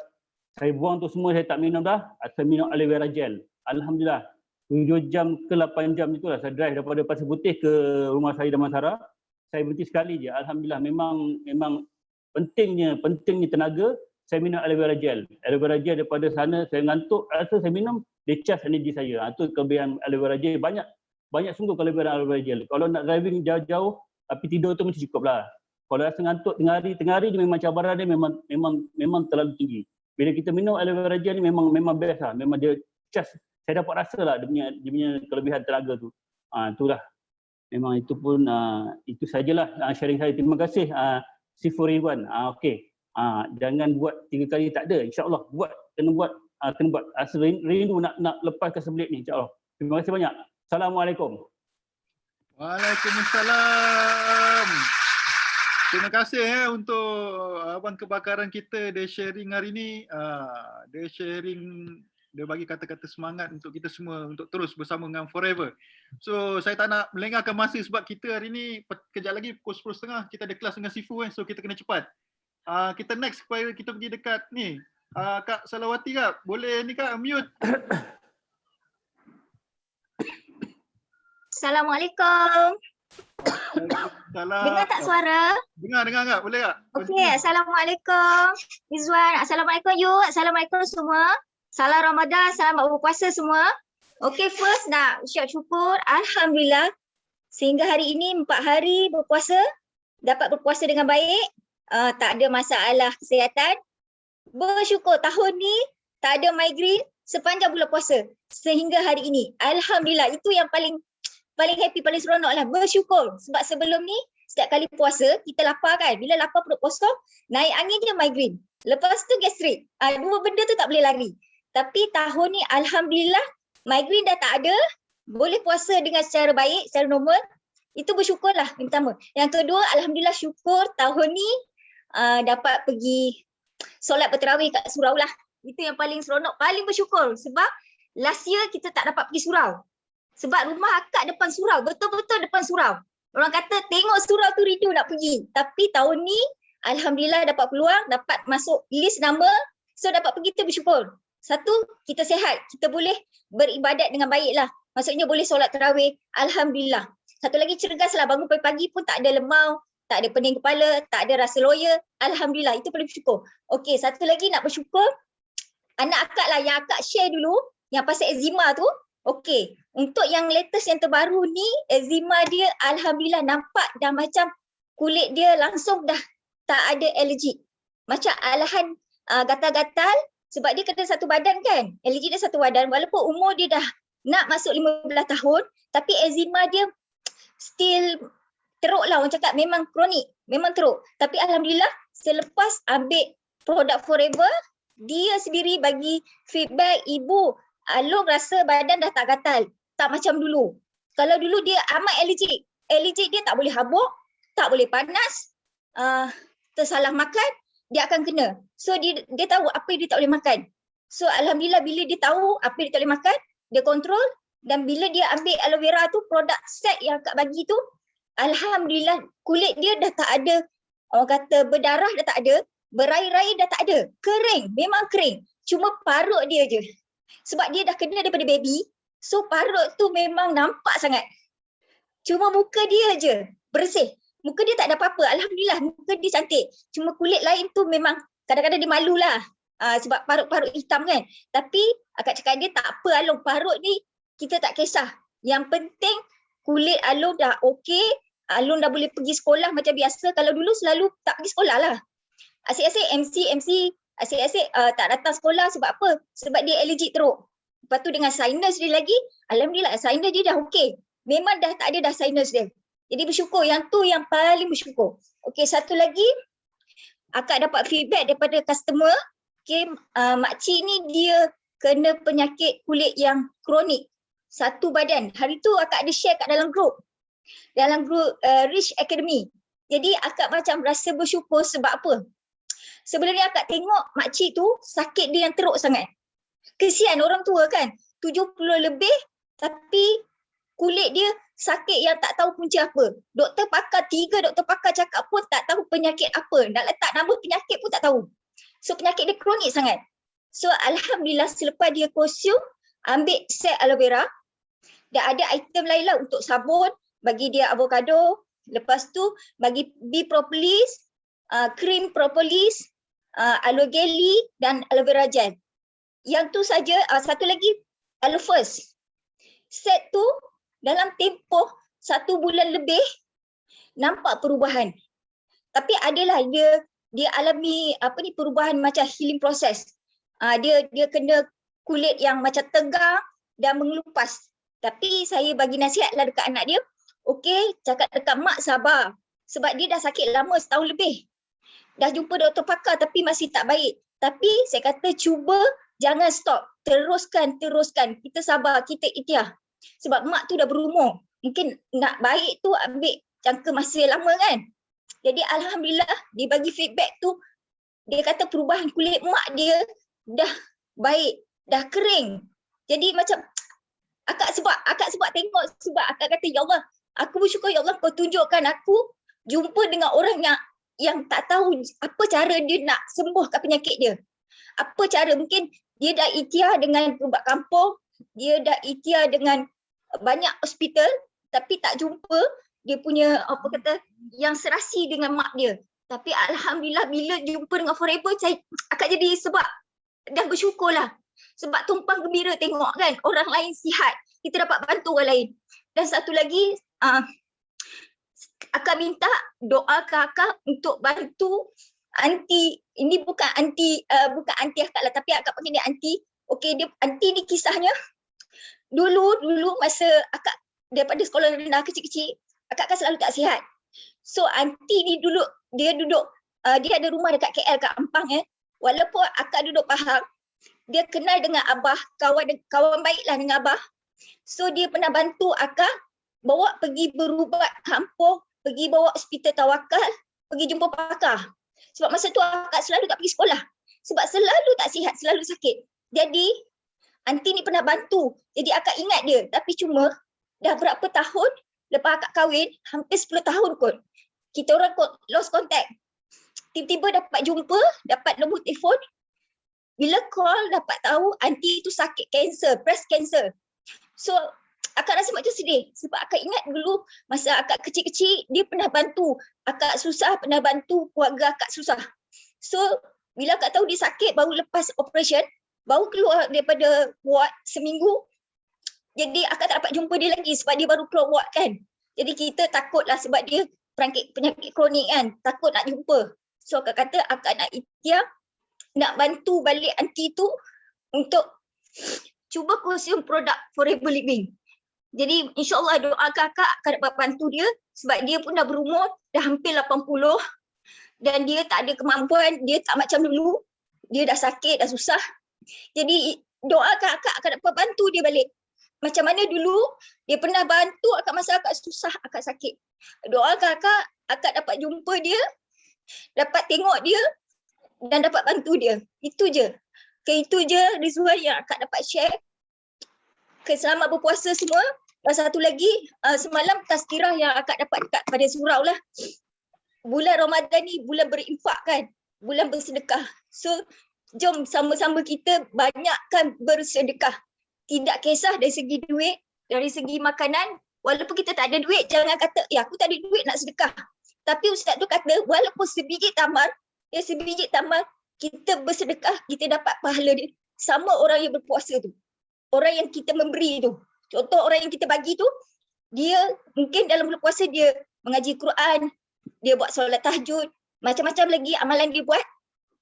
saya buang tu semua, saya tak minum dah, saya minum aloe vera gel. Alhamdulillah. 7 jam ke 8 jam itulah saya drive daripada Pasir Putih ke rumah saya Damansara. Saya berhenti sekali je. Alhamdulillah, memang pentingnya tenaga. Saya minum aloe vera gel. Aloe vera gel daripada sana saya ngantuk, rasa saya minum, dia charge energi saya. Itu kelebihan aloe vera gel. Banyak banyak sungguh kelebihan aloe vera gel. Kalau nak driving jauh-jauh tapi tidur tu mesti cukup lah. Kalau rasa ngantuk tengah hari dia memang cabaran dia memang terlalu tinggi. Bila kita minum aloe vera gel ni memang best lah. Memang dia just saya dapat rasa lah dia punya kelebihan tenaga tu. Itulah. Memang itu pun itu sajalah sharing saya. Terima kasih Sifur Ridwan. Okey. Jangan buat 3 kali tak ada. InsyaAllah kena buat. Rasa rindu nak lepaskan sebelit ni insyaAllah. Terima kasih banyak. Assalamualaikum. Waalaikumsalam. Terima kasih untuk Abang Kebakaran kita, dia sharing hari ni. Dia bagi kata-kata semangat untuk kita semua untuk terus bersama dengan Forever. So saya tak nak melengahkan masa sebab kita hari ni kejap lagi pukul 10.30 kita ada kelas dengan Sifu so kita kena cepat. Kita next supaya kita pergi dekat ni. Kak Salawati Kak, boleh ni Kak mute. Assalamualaikum. Dengar tak suara? Dengar Kak, boleh Kak? Okey, Assalamualaikum. Rizwan, Assalamualaikum you. Assalamualaikum semua. Salam Ramadan, selamat berpuasa semua. Okey, first nak ucap syukur. Alhamdulillah, sehingga hari ini 4 hari berpuasa. Dapat berpuasa dengan baik. Tak ada masalah kesihatan. Bersyukur tahun ni tak ada migraine sepanjang bulan puasa. Sehingga hari ini. Alhamdulillah, itu yang paling happy, paling seronok lah. Bersyukur. Sebab sebelum ni, setiap kali puasa, kita lapar kan. Bila lapar perut kosong, naik angin je migraine. Lepas tu gastrik. Dua benda tu tak boleh lari. Tapi tahun ni Alhamdulillah, migraine dah tak ada. Boleh puasa dengan secara baik, secara normal. Itu bersyukurlah yang pertama. Yang kedua, Alhamdulillah syukur tahun ni dapat pergi solat berterawih kat surau lah. Itu yang paling seronok, paling bersyukur. Sebab last year kita tak dapat pergi surau. Sebab rumah akak depan surau, betul-betul depan surau. Orang kata tengok surau tu rindu nak pergi. Tapi tahun ni Alhamdulillah dapat peluang, dapat masuk list nama. So dapat pergi, kita bersyukur. Satu, kita sihat. Kita boleh beribadat dengan baik lah. Maksudnya boleh solat tarawih. Alhamdulillah. Satu lagi cergas lah, bangun pagi-pagi pun tak ada lemau, tak ada pening kepala, tak ada rasa loya. Alhamdulillah, itu paling bersyukur. Okey, satu lagi nak bersyukur. Anak akak lah yang akak share dulu, yang pasal eczema tu. Okey, untuk yang latest yang terbaru ni, eczema dia Alhamdulillah nampak dah macam kulit dia langsung dah tak ada alergi. Macam alahan gatal-gatal sebab dia kena satu badan kan. Alergi dia satu badan walaupun umur dia dah nak masuk 15 tahun tapi eczema dia still teruk lah, orang cakap memang kronik, memang teruk. Tapi Alhamdulillah selepas ambil produk Forever, dia sendiri bagi feedback, ibu Alung rasa badan dah tak gatal, tak macam dulu. Kalau dulu dia amat alergik. Alergik dia tak boleh habuk, tak boleh panas, tersalah makan, dia akan kena. So dia tahu apa yang dia tak boleh makan. So Alhamdulillah bila dia tahu apa yang dia tak boleh makan, dia kontrol. Dan bila dia ambil aloe vera tu, produk set yang akak bagi tu, Alhamdulillah kulit dia dah tak ada, orang kata berdarah dah tak ada, berair-air dah tak ada. Kering, memang kering. Cuma parut dia je. Sebab dia dah kena daripada baby, so parut tu memang nampak sangat. Cuma muka dia je bersih. Muka dia tak ada apa-apa. Alhamdulillah muka dia cantik. Cuma kulit lain tu memang kadang-kadang dia malulah. Sebab parut-parut hitam kan. Tapi akak cakap dia tak apa Alung. Parut ni kita tak kisah. Yang penting kulit Alung dah okey. Alung dah boleh pergi sekolah macam biasa. Kalau dulu selalu tak pergi sekolah lah. Asyik-asyik MC asyik-asyik tak datang sekolah sebab apa? Sebab dia alergik teruk. Lepas tu dengan sinus dia lagi, Alhamdulillah sinus dia dah okey. Memang dah tak ada dah sinus dia. Jadi bersyukur, yang tu yang paling bersyukur. Okey, satu lagi, akak dapat feedback daripada customer. Okey, makcik ni dia kena penyakit kulit yang kronik. Satu badan. Hari tu akak ada share kat dalam grup. Dalam grup Rich Academy. Jadi akak macam rasa bersyukur sebab apa? Sebenarnya akak tengok makcik tu sakit dia yang teruk sangat. Kesian orang tua kan. 70 lebih tapi kulit dia sakit yang tak tahu punca apa. Doktor pakar, 3 doktor pakar cakap pun tak tahu penyakit apa. Nak letak nama penyakit pun tak tahu. So penyakit dia kronik sangat. So Alhamdulillah selepas dia consume, ambil set aloe vera. Dah ada item lain lah untuk sabun. Bagi dia avocado. Lepas tu bagi bee propolis, cream propolis, aloe gelly dan aloe vera gel. Yang tu saja. Satu lagi aloe first. Set tu dalam tempoh 1 bulan lebih nampak perubahan. Tapi adalah dia alami perubahan macam healing process. Dia kena kulit yang macam tegang dan mengelupas. Tapi saya bagi nasihatlah dekat anak dia, okey, cakap dekat mak sabar. Sebab dia dah sakit lama setahun lebih. Dah jumpa doktor pakar tapi masih tak baik. Tapi saya kata cuba jangan stop. Teruskan. Kita sabar, kita ikhtiar. Sebab mak tu dah berumur. Mungkin nak baik tu ambil jangka masa lama kan. Jadi alhamdulillah dia bagi feedback tu, dia kata perubahan kulit mak dia dah baik, dah kering. Jadi macam akak sebab tengok, sebab akak kata ya Allah, aku bersyukur ya Allah kau tunjukkan aku jumpa dengan orang yang tak tahu apa cara dia nak sembuhkan penyakit dia. Apa cara, mungkin dia dah ikhtiar dengan ubat kampung, dia dah ikhtiar dengan banyak hospital tapi tak jumpa dia punya yang serasi dengan mak dia. Tapi alhamdulillah bila jumpa dengan Forever, akak jadi sebab dah bersyukurlah. Sebab tumpang gembira tengok kan orang lain sihat, kita dapat bantu orang lain. Dan satu lagi, akak minta doa kakak untuk bantu anti, ini bukan anti akak lah, tapi akak panggil dia anti. Okey, dia anti ni kisahnya dulu masa akak daripada sekolah rendah kecil-kecil, akak kan selalu tak sihat. So anti ni dulu dia duduk, dia ada rumah dekat KL kat Ampang Walaupun akak duduk Pahang, dia kenal dengan abah, kawan baiklah dengan abah. So dia pernah bantu akak bawa pergi berubat kampung, pergi bawa hospital tawakal, pergi jumpa pakar. Sebab masa tu akak selalu tak pergi sekolah. Sebab selalu tak sihat, selalu sakit. Jadi anti ni pernah bantu. Jadi akak ingat dia. Tapi cuma dah berapa tahun lepas akak kahwin, hampir 10 tahun kot, kita orang lost contact. Tiba-tiba dapat jumpa, dapat nombor telefon. Bila call dapat tahu anti tu sakit kanser, breast cancer. So akak rasa macam sedih sebab akak ingat dulu masa akak kecil-kecil dia pernah bantu akak susah, pernah bantu keluarga akak susah. So bila akak tahu dia sakit baru lepas operation, baru keluar daripada ward seminggu. Jadi akak tak dapat jumpa dia lagi sebab dia baru keluar ward kan. Jadi kita takutlah sebab dia penyakit kronik kan, takut nak jumpa. So akak kata akak nak ikhtiar, nak bantu balik anti tu untuk cuba konsum produk Forever Living. Jadi insyaAllah doa kakak akan dapat bantu dia sebab dia pun dah berumur, dah hampir 80 dan dia tak ada kemampuan, dia tak macam dulu, dia dah sakit, dah susah. Jadi doa kakak akan dapat bantu dia balik. Macam mana dulu dia pernah bantu akak masa akak susah, akak sakit. Doa kakak dapat jumpa dia, dapat tengok dia dan dapat bantu dia. Itu je. Itu je Rizwan yang akak dapat share. Selamat berpuasa semua. Dan satu lagi, semalam tazkirah yang akak dapat dekat pada surau lah. Bulan Ramadan ni bulan berinfak kan, bulan bersedekah. So jom sama-sama kita banyakkan bersedekah. Tidak kisah dari segi duit, dari segi makanan. Walaupun kita tak ada duit, jangan kata, aku tak ada duit nak sedekah. Tapi ustaz tu kata, walaupun sebiji tamar, kita bersedekah, kita dapat pahala dia. Sama orang yang berpuasa tu. Orang yang kita memberi tu. Contoh orang yang kita bagi tu, dia mungkin dalam bulan puasa dia mengaji Quran, dia buat solat tahajud, macam-macam lagi amalan dia buat,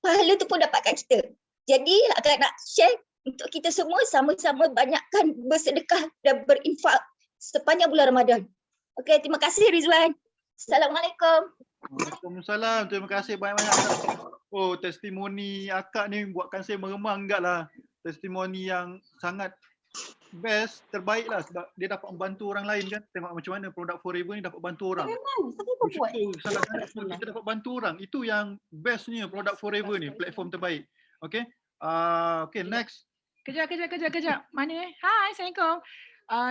pahala tu pun dapatkan kita. Jadi agak nak share untuk kita semua sama-sama banyakkan bersedekah dan berinfak sepanjang bulan Ramadan. Okey, terima kasih Rizwan. Assalamualaikum. Waalaikumsalam. Terima kasih banyak-banyak. Oh, testimoni akak ni buatkan saya meremang enggak lah. Testimoni yang sangat best, terbaik lah sebab dia dapat membantu orang lain kan. Tengok macam mana produk Forever ni dapat bantu orang. Sangat-sangat kita dapat bantu orang. Itu yang bestnya produk Forever ni, platform terbaik. Okay. Okay, next. Kejap. Mana Hai, Assalamualaikum.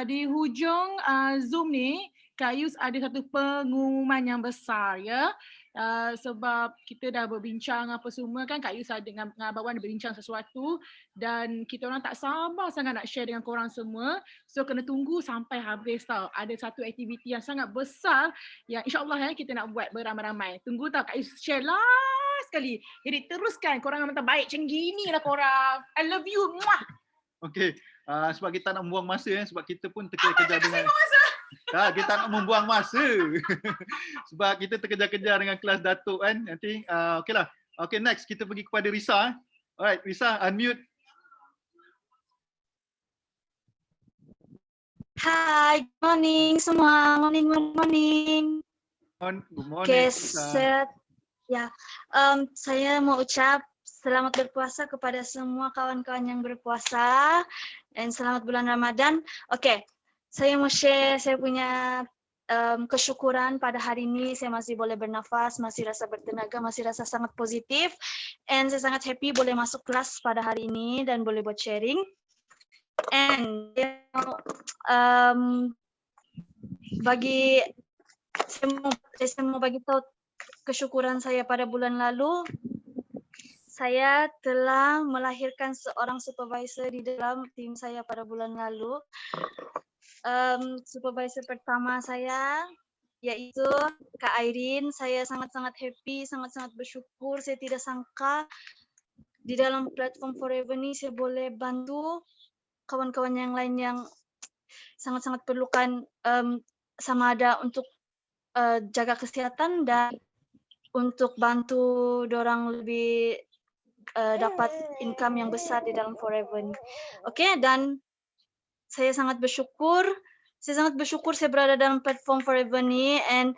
Di hujung Zoom ni, Kak Yus ada satu pengumuman yang besar ya. Sebab kita dah berbincang apa semua kan, Kak Yus ada dengan Abang Wan berbincang sesuatu dan kita orang tak sabar sangat nak share dengan korang semua. So kena tunggu sampai habis tau. Ada satu aktiviti yang sangat besar yang insyaAllah kita nak buat beramai-ramai. Tunggu tau Kak Yus share last sekali. Jadi teruskan, korang memang terbaik macam gini lah korang. I love you. Muah. Okay, sebab kita nak buang masa sebab kita pun terkejar-kejar dengan Kita nak membuang masa. Sebab kita terkejar-kejar dengan kelas Datuk kan. Nanti okeylah. Okay, next kita pergi kepada Risa. Alright, Risa, unmute. Hi, good morning semua. Morning. Good morning. Okay, Risa. saya mau ucap selamat berpuasa kepada semua kawan-kawan yang berpuasa dan selamat bulan Ramadan. Okay, saya mau share saya punya kesyukuran pada hari ini. Saya masih boleh bernafas, masih rasa bertenaga, masih rasa sangat positif, and saya sangat happy boleh masuk kelas pada hari ini dan boleh buat sharing. And saya mau bagi tahu kesyukuran saya pada bulan lalu. Saya telah melahirkan seorang supervisor di dalam tim saya pada bulan lalu. Supervisor pertama saya yaitu Kak Airin. Saya sangat-sangat happy, sangat-sangat bersyukur. Saya tidak sangka di dalam platform Forever ni saya boleh bantu kawan-kawan yang lain yang sangat-sangat perlukan sama ada untuk jaga kesihatan dan untuk bantu dorang lebih dapat income yang besar di dalam Forever ni. Okay, dan saya sangat bersyukur. Saya berada dalam platform Forever ni, and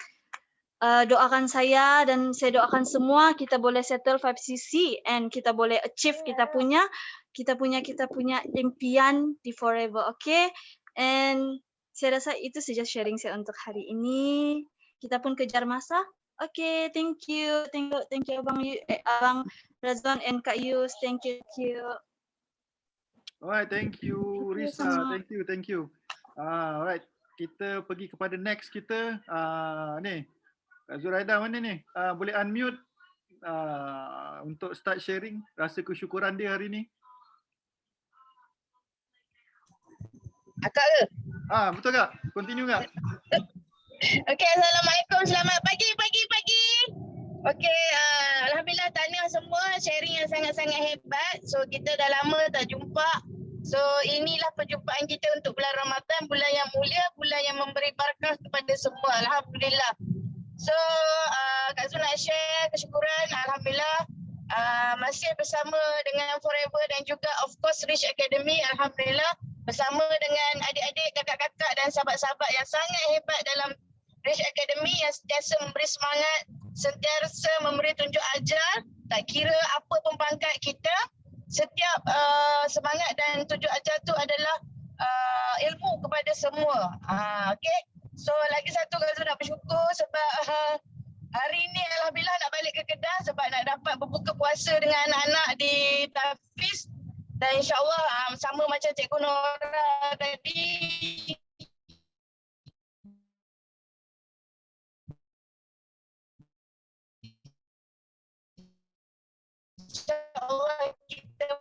doakan saya dan saya doakan semua kita boleh settle 5cc and kita boleh achieve kita punya impian di Forever. Okay, and saya rasa itu saja sharing saya untuk hari ini. Kita pun kejar masa. Okay, thank you Abang Razwan and Kak Yus. Thank you. Alright, thank you Risa. Thank you. Alright, kita pergi kepada next kita. Ni Kak Zuraida mana ni? Boleh unmute untuk start sharing rasa kesyukuran dia hari ni. Akak ke? Betul Kak? Continue Kak. Okey, Assalamualaikum. Selamat pagi. Okey, alhamdulillah tahniah semua sharing yang sangat-sangat hebat. So kita dah lama tak jumpa. So inilah perjumpaan kita untuk bulan Ramadan, bulan yang mulia, bulan yang memberi barakah kepada semua. Alhamdulillah. So Kak Zul nak share kesyukuran. Alhamdulillah masih bersama dengan Forever dan juga of course Rich Academy. Alhamdulillah bersama dengan adik-adik, kakak-kakak dan sahabat-sahabat yang sangat hebat dalam Rich Academy yang sentiasa memberi semangat, sentiasa memberi tunjuk ajar, tak kira apa pun pangkat kita, setiap semangat dan tunjuk ajar tu adalah ilmu kepada semua. Okay, so lagi satu Kak Zul nak bersyukur sebab hari ni alhamdulillah nak balik ke Kedah sebab nak dapat berbuka puasa dengan anak-anak di Tafiz. Dan insyaAllah sama macam Cikgu Nora tadi, insyaAllah kita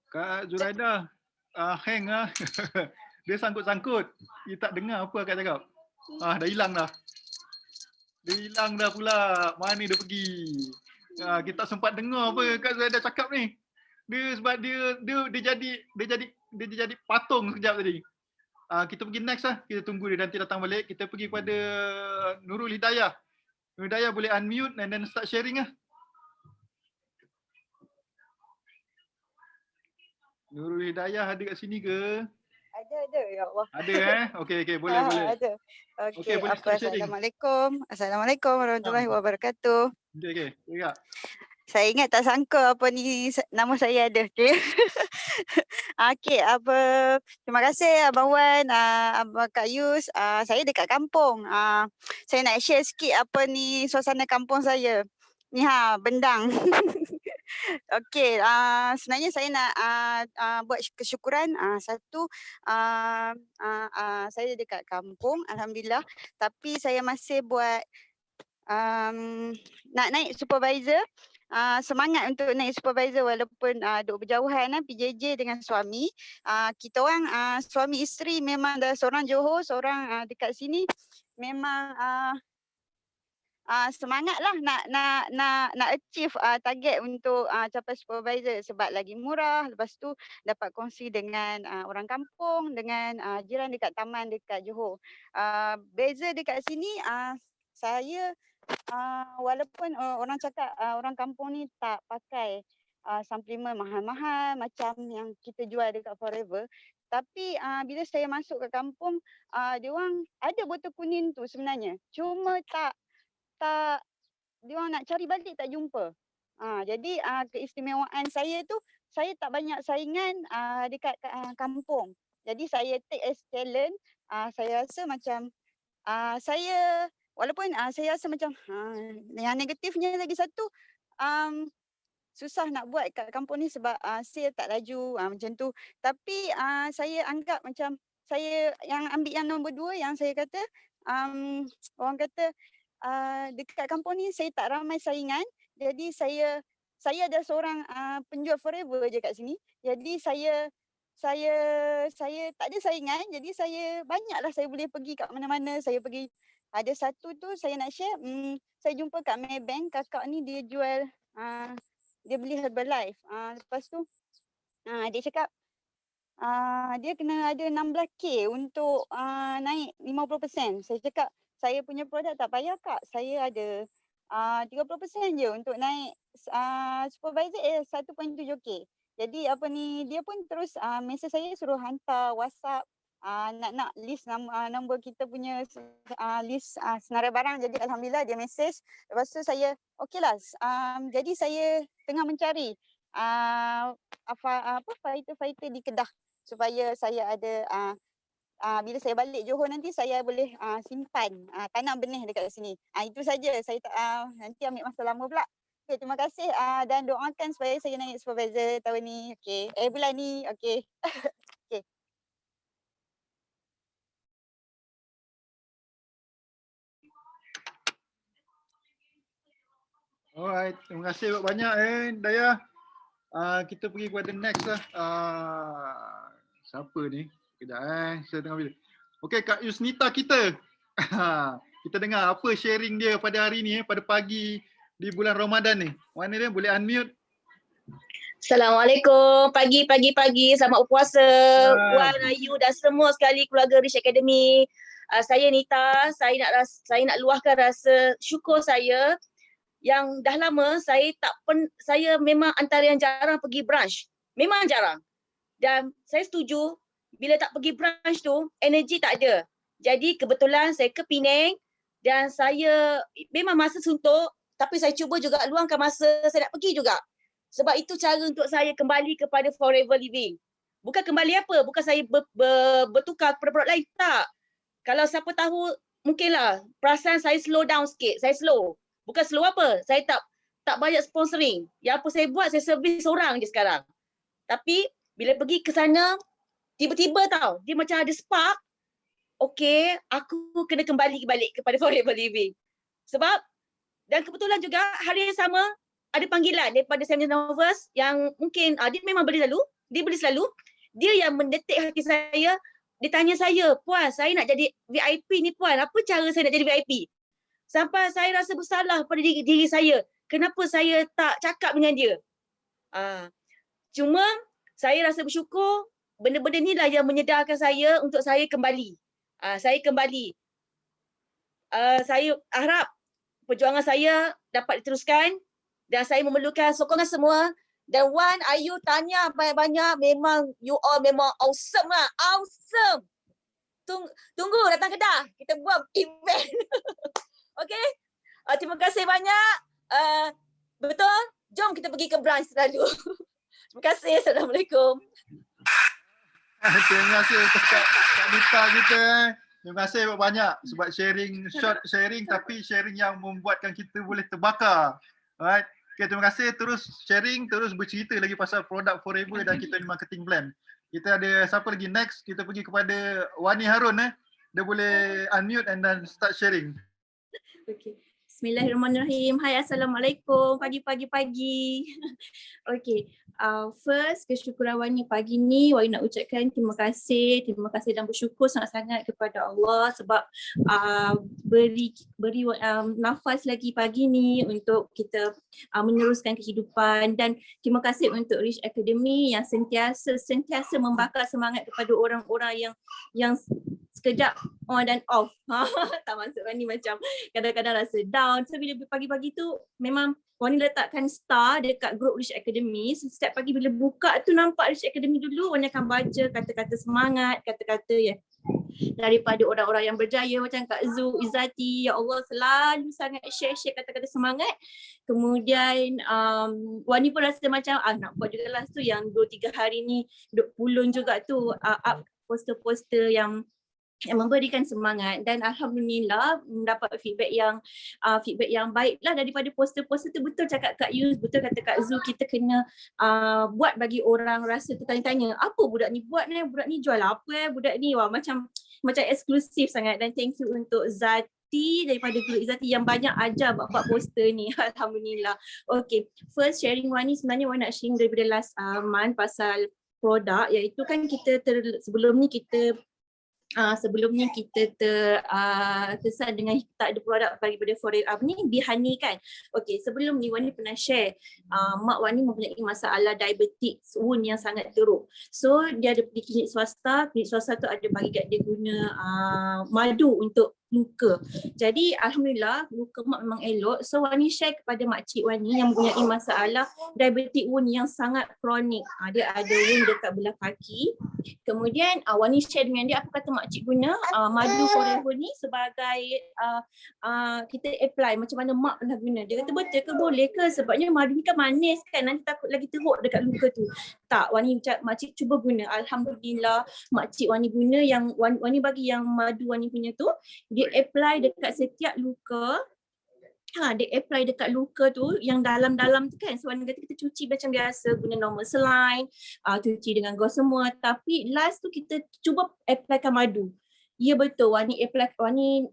Kak Zuraida, hang lah. Dia sangkut-sangkut. Dia tak dengar apa Kak cakap. Dah hilang dah. Dia hilang dah pula. Mana dia pergi? Kita tak sempat dengar apa Kak Zuraida cakap ni. Dia sebab dia jadi patung sekejap tadi. Kita pergi next lah. Kita tunggu dia nanti datang balik. Kita pergi kepada Nurul Hidayah. Nurul Hidayah boleh unmute and then start sharing lah. Nurul Hidayah ada kat sini ke? Ada ya Allah. Ada Okey boleh. Ada. Okey, boleh start sharing. Assalamualaikum warahmatullahi wabarakatuh. Okey. Ya. Saya ingat tak sangka apa ni nama saya ada. Okey. Okey, terima kasih Abang Wan, Abang Kak Yus. Saya dekat kampung. Saya nak share sikit apa ni suasana kampung saya. Ni bendang. Okey, sebenarnya saya nak buat kesyukuran. Satu, saya dekat kampung alhamdulillah, tapi saya masih buat nak naik supervisor. Semangat untuk naik supervisor walaupun duk berjauhan PJJ dengan suami. Kita orang suami isteri memang dah seorang Johor, seorang dekat sini. Memang semangatlah nak achieve target untuk capai supervisor sebab lagi murah. Lepas tu dapat kongsi dengan orang kampung, dengan jiran dekat taman dekat Johor. Beza dekat sini saya walaupun orang cakap orang kampung ni tak pakai suplemen mahal-mahal macam yang kita jual dekat Forever, tapi bila saya masuk ke kampung, dia orang ada botol kuning tu sebenarnya. Cuma tak dia orang nak cari balik tak jumpa. Jadi keistimewaan saya tu, saya tak banyak saingan dekat kampung. Jadi saya take as challenge. Saya rasa macam saya walaupun saya rasa macam yang negatifnya lagi satu, susah nak buat kat kampung ni sebab sale tak laju macam tu. Tapi saya anggap macam saya yang ambil yang nombor 2 yang saya kata orang kata dekat kampung ni saya tak ramai saingan. Jadi saya ada seorang penjual Forever je kat sini. Jadi saya tak ada saingan. Jadi saya banyaklah saya boleh pergi kat mana-mana. Saya pergi ada satu tu saya nak share, saya jumpa kat Maybank, kakak ni dia jual dia beli Herbalife. Lepas tu dia cakap dia kena ada 16K untuk naik 50%. Saya cakap saya punya produk tak payah kak, saya ada 30% je untuk naik supervisor 1.7K. Jadi dia pun terus mesej saya suruh hantar WhatsApp nak list nombor kita punya list senarai barang. Jadi alhamdulillah dia mesej. Lepas tu saya okeylah. Jadi saya tengah mencari fighter di Kedah supaya saya ada bila saya balik Johor nanti saya boleh simpan tanam benih dekat sini. Itu saja. Saya tak nanti ambil masa lama pula. Okay, terima kasih dan doakan supaya saya naik supervisor tahun ni. Okey. Bulan ni. Okey. Okey. Alright, terima kasih banyak Dayah. Kita pergi kepada next lah. Siapa ni? Kejap saya tengah pilih. Okey, Kak Yusnita kita. Kita dengar apa sharing dia pada hari ni pada pagi di bulan Ramadan ni. Mana dia? Boleh unmute? Assalamualaikum. Pagi. Selamat berpuasa. Wan, Ayu dan semua sekali keluarga Rich Academy. Saya Nita. Saya nak luahkan rasa syukur saya yang dah lama saya memang antara yang jarang pergi branch. Memang jarang. Dan saya setuju bila tak pergi branch tu energi tak ada. Jadi kebetulan saya ke Penang dan saya memang masa suntuk tapi saya cuba juga luangkan masa saya nak pergi juga. Sebab itu cara untuk saya kembali kepada Forever Living. Bukan kembali apa, bukan saya bertukar kepada produk lain, tak. Kalau siapa tahu mungkinlah perasaan saya slow down sikit, saya slow. Bukan slow apa, saya tak banyak sponsoring. Yang apa saya buat, saya servis orang je sekarang. Tapi bila pergi ke sana, tiba-tiba tau, dia macam ada spark. Okay, aku kena kembali balik kepada Forever Living. Sebab, dan kebetulan juga hari yang sama, ada panggilan daripada Samuel Novus yang mungkin dia memang beli selalu. Dia yang mendetik hati saya, dia tanya saya, Puan, saya nak jadi VIP ni Puan, apa cara saya nak jadi VIP? Sampai saya rasa bersalah pada diri saya. Kenapa saya tak cakap dengan dia? Cuma saya rasa bersyukur benda-benda ni lah yang menyedarkan saya untuk saya kembali. Saya harap perjuangan saya dapat diteruskan dan saya memerlukan sokongan semua. Dan Wan, Ayu, Tanya banyak-banyak. Memang you all memang awesome lah. Awesome. Tunggu datang Kedah. Kita buat event. Okay. Terima kasih banyak. Betul? Jom kita pergi ke branch selalu. Terima kasih. Assalamualaikum. Terima kasih untuk Kak Nita kita. Terima kasih banyak sebab short sharing tapi sharing yang membuatkan kita boleh terbakar. Alright. Okay, terima kasih, terus sharing, terus bercerita lagi pasal produk Forever dan kita ni marketing plan. Kita ada siapa lagi next? Kita pergi kepada Wani Harun. Dia boleh unmute and then start sharing. Okay. Bismillahirrahmanirrahim. Hai, Assalamualaikum. Pagi. Okay. First, kesyukuran Wani pagi ni, Wani nak ucapkan terima kasih dan bersyukur sangat-sangat kepada Allah sebab beri nafas lagi pagi ni untuk kita meneruskan kehidupan, dan terima kasih untuk Rich Academy yang sentiasa membakar semangat kepada orang-orang yang sekejap on dan off. Tak masuk Wani macam kadang-kadang rasa down. So bila pagi-pagi tu memang Wani letakkan star dekat group Rich Academy. So, setiap pagi bila buka tu nampak Rich Academy dulu, Wani akan baca kata-kata semangat, kata-kata daripada orang-orang yang berjaya macam Kak Zu, Izzati. Ya Allah, selalu sangat share kata-kata semangat. Kemudian Wani pun rasa macam nak buat juga lah tu yang 2-3 hari ni duk pulun juga tu up poster-poster yang memberikan semangat, dan alhamdulillah mendapat feedback yang baiklah daripada poster-poster tu. Betul cakap Kak Yus, betul kata Kak Zu, kita kena buat bagi orang rasa tertanya-tanya, apa budak ni buat ni, budak ni jual apa budak ni, wah macam eksklusif sangat. Dan thank you untuk Zati daripada Guru Izzati yang banyak ajar bab poster ni. Alhamdulillah. Okay, first sharing Wani, sebenarnya Wani nak sharing daripada last month pasal produk, iaitu kan kita sebelum ni kita terkesan dengan tak ada produk daripada Forever ni, Bihani kan. Okay, sebelum ni Wani pernah share mak Wani mempunyai masalah diabetic wound yang sangat teruk. So dia ada pergi klinik swasta tu ada bagi kat dia guna madu untuk luka. Jadi alhamdulillah luka mak memang elok. So Wani share kepada makcik Wani yang mempunyai masalah diabetic wound yang sangat kronik. Dia ada wound dekat belah kaki. Kemudian Wani share dengan dia, apa kata makcik guna madu Forever ni sebagai kita apply macam mana mak pernah guna. Dia kata betul ke, boleh ke, sebabnya madu ni kan manis kan, nanti takut lagi teruk dekat luka tu. Tak, Wani makcik cuba guna. Alhamdulillah makcik Wani guna, yang Wani bagi yang madu Wani punya tu, dia apply dekat setiap luka. Dia apply dekat luka tu yang dalam-dalam tu kan. So Wani kata kita cuci macam biasa, guna normal saline, cuci dengan gauze semua. Tapi last tu kita cuba applykan madu. Ya betul, Wani apply, Wani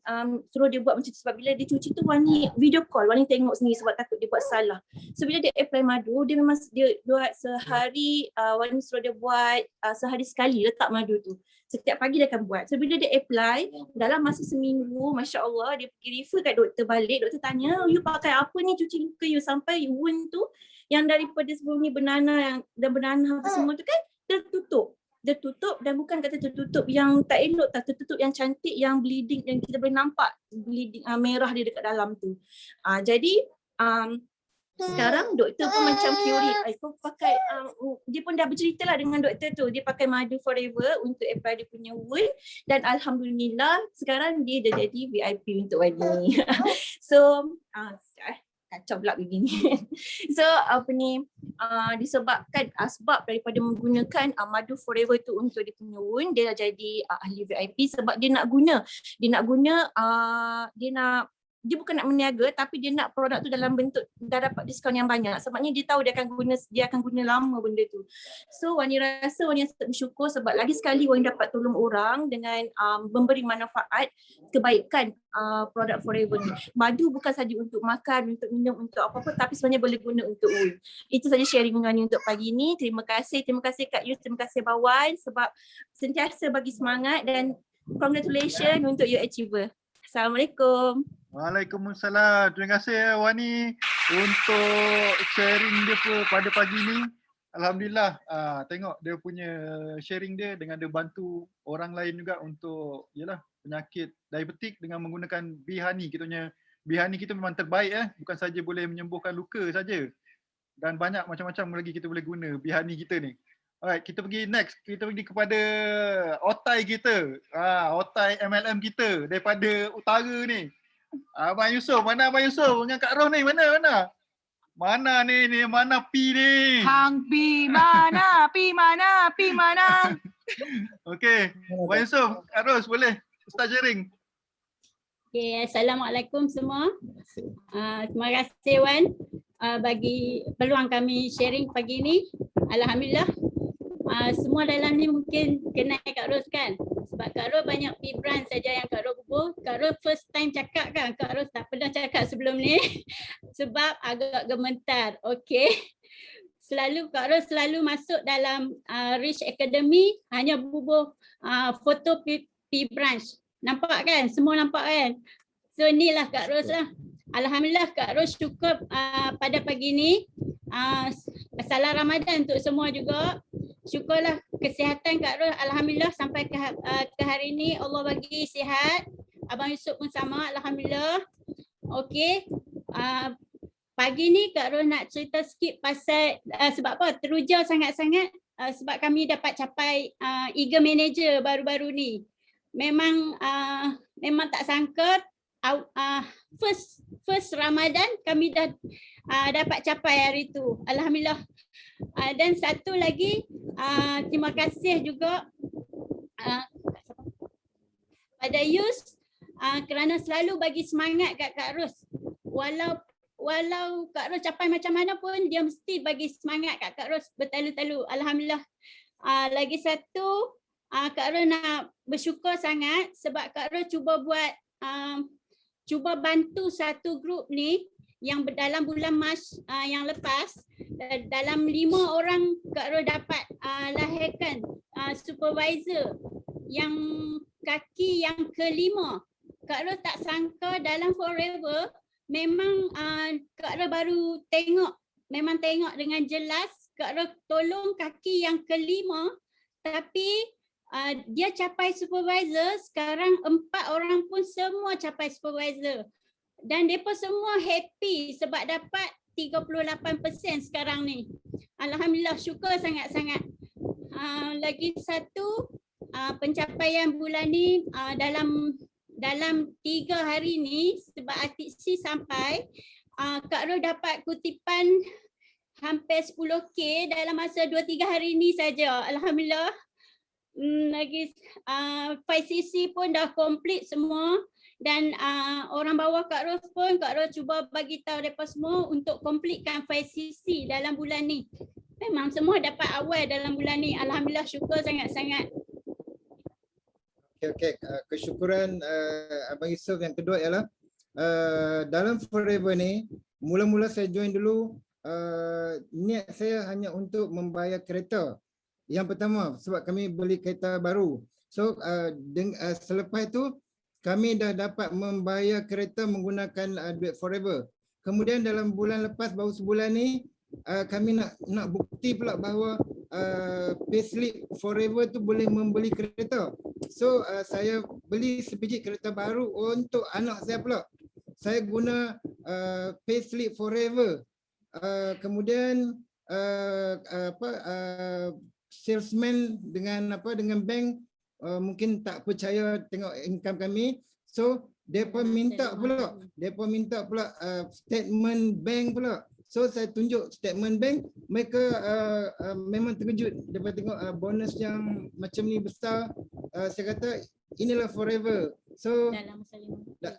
suruh dia buat macam tu sebab bila dia cuci tu Wani video call, Wani tengok sendiri sebab takut dia buat salah. So bila dia apply madu, dia memang dia buat sehari, Wani suruh dia buat sehari sekali letak madu tu. Setiap pagi dia akan buat. So bila dia apply, dalam masa seminggu, Masya Allah, dia pergi refer kat doktor balik. Doktor tanya, you pakai apa ni cuci luka you sampai wound tu yang daripada sebelum ni bernanah apa semua tu kan tertutup, dan bukan kata tertutup yang tak elok, tak tertutup yang cantik, yang bleeding, yang kita boleh nampak bleeding merah dia dekat dalam tu. Jadi sekarang doktor pun macam curious, kau pakai, dia pun dah bercerita lah dengan doktor tu, dia pakai madu Forever untuk apply dia punya wound, dan alhamdulillah sekarang dia dah jadi VIP untuk Wani. So kacau pula begini. So disebabkan sebab daripada menggunakan madu Forever tu untuk dia punya wound, dia dah jadi ahli VIP sebab dia nak guna dia bukan nak meniaga, tapi dia nak produk tu dalam bentuk dah dapat diskaun yang banyak. Sebabnya dia tahu dia akan guna lama benda tu. So Wani rasa Wani bersyukur sebab lagi sekali Wani dapat tolong orang dengan memberi manfaat kebaikan produk Forever ni. Madu bukan saja untuk makan, untuk minum, untuk apa-apa, tapi sebenarnya boleh guna untuk wound. Itu saja sharing Wani untuk pagi ni. Terima kasih Kak Yus, terima kasih Bawan sebab sentiasa bagi semangat, dan congratulations untuk your achiever. Assalamualaikum. Waalaikumsalam. Terima kasih Wani untuk sharing dia pada pagi ni. Alhamdulillah, tengok dia punya sharing dia dengan dia bantu orang lain juga untuk penyakit diabetik dengan menggunakan Bihani. Bihani kita memang terbaik bukan saja boleh menyembuhkan luka saja, dan banyak macam-macam lagi kita boleh guna Bihani kita ni. Alright, kita pergi next. Kita pergi kepada otai kita. Otai MLM kita daripada utara ni. Abang Yusof, mana Abang Yusof dengan Kak Roh ni? Mana? Mana ni mana P ni? Hang pi mana? Pi mana? Pi mana? Okey, Wan Yusof, Kak Ros boleh start sharing. Okay, Assalamualaikum semua. Terima kasih Wan bagi peluang kami sharing pagi ni. Alhamdulillah. Semua dalam ni mungkin kenal Kak Ros kan? Sebab Kak Ros banyak pi brand saja yang Kak Ros hubung. Kak Ros first time cakap kan? Kak Ros tak pernah cakap sebelum ni. Sebab agak gemetar. Okay. Kak Ros selalu masuk dalam Rich Academy hanya bubuh foto pi branch. Nampak kan? Semua nampak kan? So inilah Kak Ros lah. Alhamdulillah Kak Ros cukup pada pagi ni. Salam Ramadan untuk semua juga. Syukurlah kesihatan Kak Ros. Alhamdulillah sampai ke hari ni Allah bagi sihat. Abang Yusuf pun sama. Alhamdulillah. Okey. Pagi ni Kak Ros nak cerita sikit pasal sebab apa? Teruja sangat-sangat sebab kami dapat capai Eagle Manager baru-baru ni. Memang tak sangka first Ramadan kami dah dapat capai hari tu. Alhamdulillah. Dan satu lagi terima kasih juga pada Yus kerana selalu bagi semangat kat Kak Ros. Walau Kak Ros capai macam mana pun dia mesti bagi semangat kat Kak Ros bertalu-talu. Alhamdulillah. Lagi satu Kak Ros nak bersyukur sangat sebab Kak Ros cuba bantu satu grup ni yang dalam bulan Mac yang lepas dalam 5 orang Kak Ros dapat lahirkan supervisor yang kaki yang kelima. Kak Ros tak sangka dalam Forever memang Kak Ros baru tengok, memang tengok dengan jelas Kak Ros tolong kaki yang kelima tapi dia capai supervisor. Sekarang 4 orang pun semua capai supervisor. Dan mereka semua happy sebab dapat 38% sekarang ni. Alhamdulillah, syukur sangat-sangat. Lagi satu pencapaian bulan ni dalam 3 hari ni sebab RTC sampai Kak Ros dapat kutipan hampir 10K dalam masa 2-3 hari ni saja. Alhamdulillah. Lagi 5cc pun dah komplit semua dan orang bawah Kak Ros pun Kak Ros cuba bagi tahu mereka semua untuk komplitkan 5cc dalam bulan ni. Memang semua dapat awal dalam bulan ni. Alhamdulillah, syukur sangat-sangat. Okey, kesyukuran Abang Yusuf yang kedua ialah dalam Forever ni mula-mula saya join dulu niat saya hanya untuk membayar kereta. Yang pertama sebab kami beli kereta baru. So selepas itu kami dah dapat membayar kereta menggunakan duit Forever. Kemudian dalam bulan lepas baru sebulan ni kami nak bukti pula bahawa payslip Forever tu boleh membeli kereta. So saya beli sebiji kereta baru untuk anak saya pula. Saya guna payslip Forever. Kemudian salesman dengan bank mungkin tak percaya tengok income kami, so depa minta pula statement bank pula. So saya tunjuk statement bank, mereka memang terkejut depa tengok bonus yang macam ni besar. Saya kata inilah Forever. So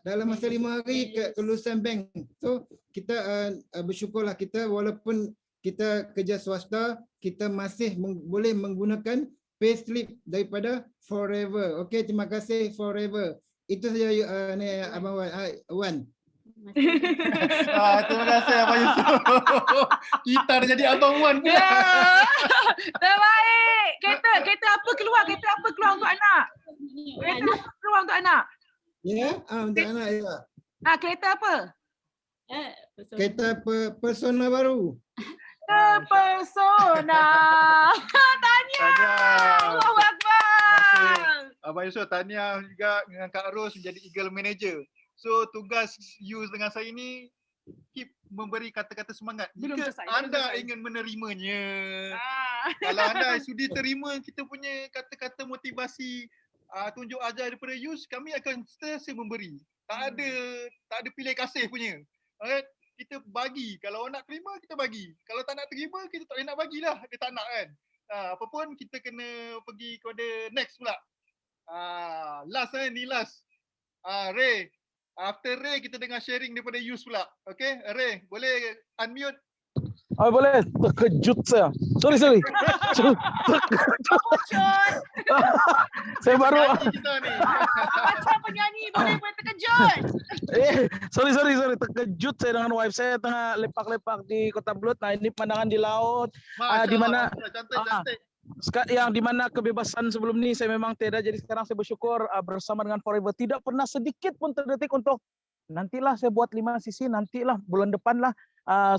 dalam masa 5 hari kelulusan bank. So kita bersyukurlah kita walaupun kita kerja swasta, kita masih boleh menggunakan payslip daripada Forever. Okey, terima kasih Forever. Itu saja Abang Wan. Terima kasih Abang Yusuf. Kita dah jadi Abang Wan pula. Terbaik. Kereta apa keluar? Kereta apa keluar untuk anak? Kereta apa keluar untuk anak? Ya, untuk anak ya. Kereta apa? Kereta Persona baru. Persona. Tahniah. Allahu Akbar. Abang Yusuf, tahniah juga dengan Kak Ros menjadi Eagle Manager. So tugas Yus dengan saya ni keep memberi kata-kata semangat. Jika anda ingin menerimanya. Kalau anda sudi terima kita punya kata-kata motivasi, tunjuk ajar daripada Yus, kami akan sentiasa memberi. Tak ada pilih kasih punya. Alright. kita bagi. Kalau orang nak terima, kita bagi. Kalau tak nak terima, kita tak boleh nak bagilah. Dia tak nak kan. Apa pun kita kena pergi kepada next pula. Last ni last. Ray. After Ray, kita dengar sharing daripada Yus pula. Okay, Ray, boleh unmute? Oh, boleh. Terkejut saya. Sorry. Terkejut. Saya baru. Macam penyanyi boleh terkejut. Sorry. Terkejut saya dengan wife saya tengah lepak-lepak di Kota Blut. Nah, ini pandangan di laut. Di mana cantik. Yang di mana kebebasan sebelum ini saya memang tidak. Jadi sekarang saya bersyukur bersama dengan Forever. Tidak pernah sedikit pun terdetik untuk nantilah saya buat 5 sisi, nantilah bulan depan lah.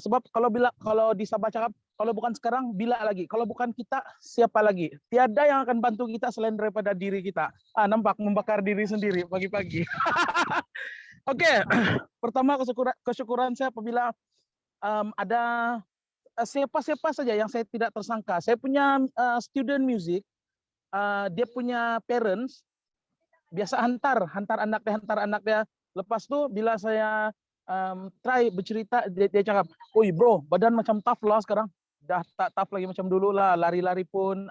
Sebab kalau di Sabah cakap, kalau bukan sekarang, bila lagi? Kalau bukan kita, siapa lagi? Tiada yang akan bantu kita selain daripada diri kita. Nampak membakar diri sendiri pagi-pagi. Oke, pertama kesyukuran saya apabila ada siapa-siapa saja yang saya tidak tersangka. Saya punya student music, dia punya parents, biasa hantar anak dia. Lepas tu bila saya try bercerita, dia cakap, "Oi bro, badan macam tough lah sekarang. Dah tak tough lagi macam dulu lah, lari-lari pun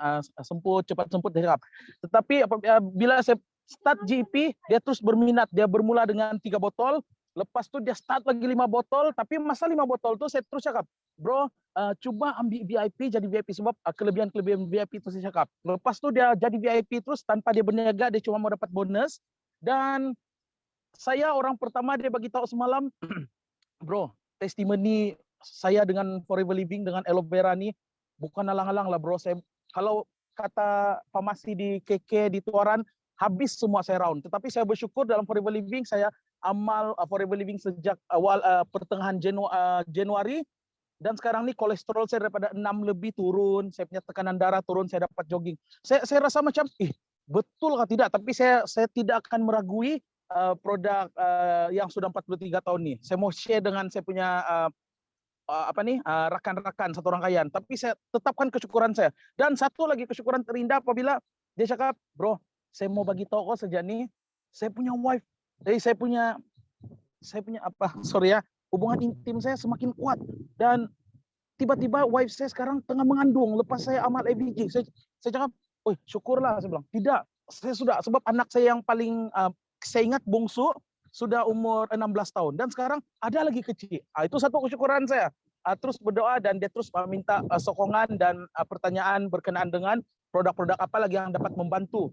cepat semput," dia cakap. Tetapi bila saya start GP, dia terus berminat. Dia bermula dengan 3 botol, lepas tu dia start lagi 5 botol, tapi masa 5 botol tu saya terus cakap, "Bro, cuba ambil VIP, jadi VIP." Sebab kelebihan-kelebihan VIP itu saya cakap. Lepas tu dia jadi VIP terus tanpa dia berniaga, dia cuma mau dapat bonus. Dan saya orang pertama dia bagi tahu semalam, "Bro, testimoni saya dengan Forever Living, dengan aloe vera ni bukan alang-alang lah bro. Saya kalau kata farmasi di KK di Tuaran, habis semua saya round. Tetapi saya bersyukur dalam Forever Living, saya amal Forever Living sejak awal pertengahan Januari. Dan sekarang ni kolesterol saya daripada 6 lebih turun, saya punya tekanan darah turun, saya dapat jogging. Saya rasa macam, betul atau tidak? Tapi saya tidak akan meragui produk yang sudah 43 tahun ni. Saya mau share dengan saya punya rakan-rakan satu rangkaian. Tapi saya tetapkan kesyukuran saya. Dan satu lagi kesyukuran terindah apabila dia cakap, "Bro, saya mau bagi tahu kau sejak ni, saya punya wife, saya punya hubungan intim saya semakin kuat. Dan tiba-tiba wife saya sekarang tengah mengandung lepas saya amal ABG." Saya cakap, "Oi, syukurlah," saya bilang. "Tidak, saya sudah, sebab anak saya yang paling saya ingat bungsu sudah umur 16 tahun dan sekarang ada lagi kecil." Itu satu kesyukuran saya. Terus berdoa dan dia terus minta sokongan dan pertanyaan berkenaan dengan produk-produk apa lagi yang dapat membantu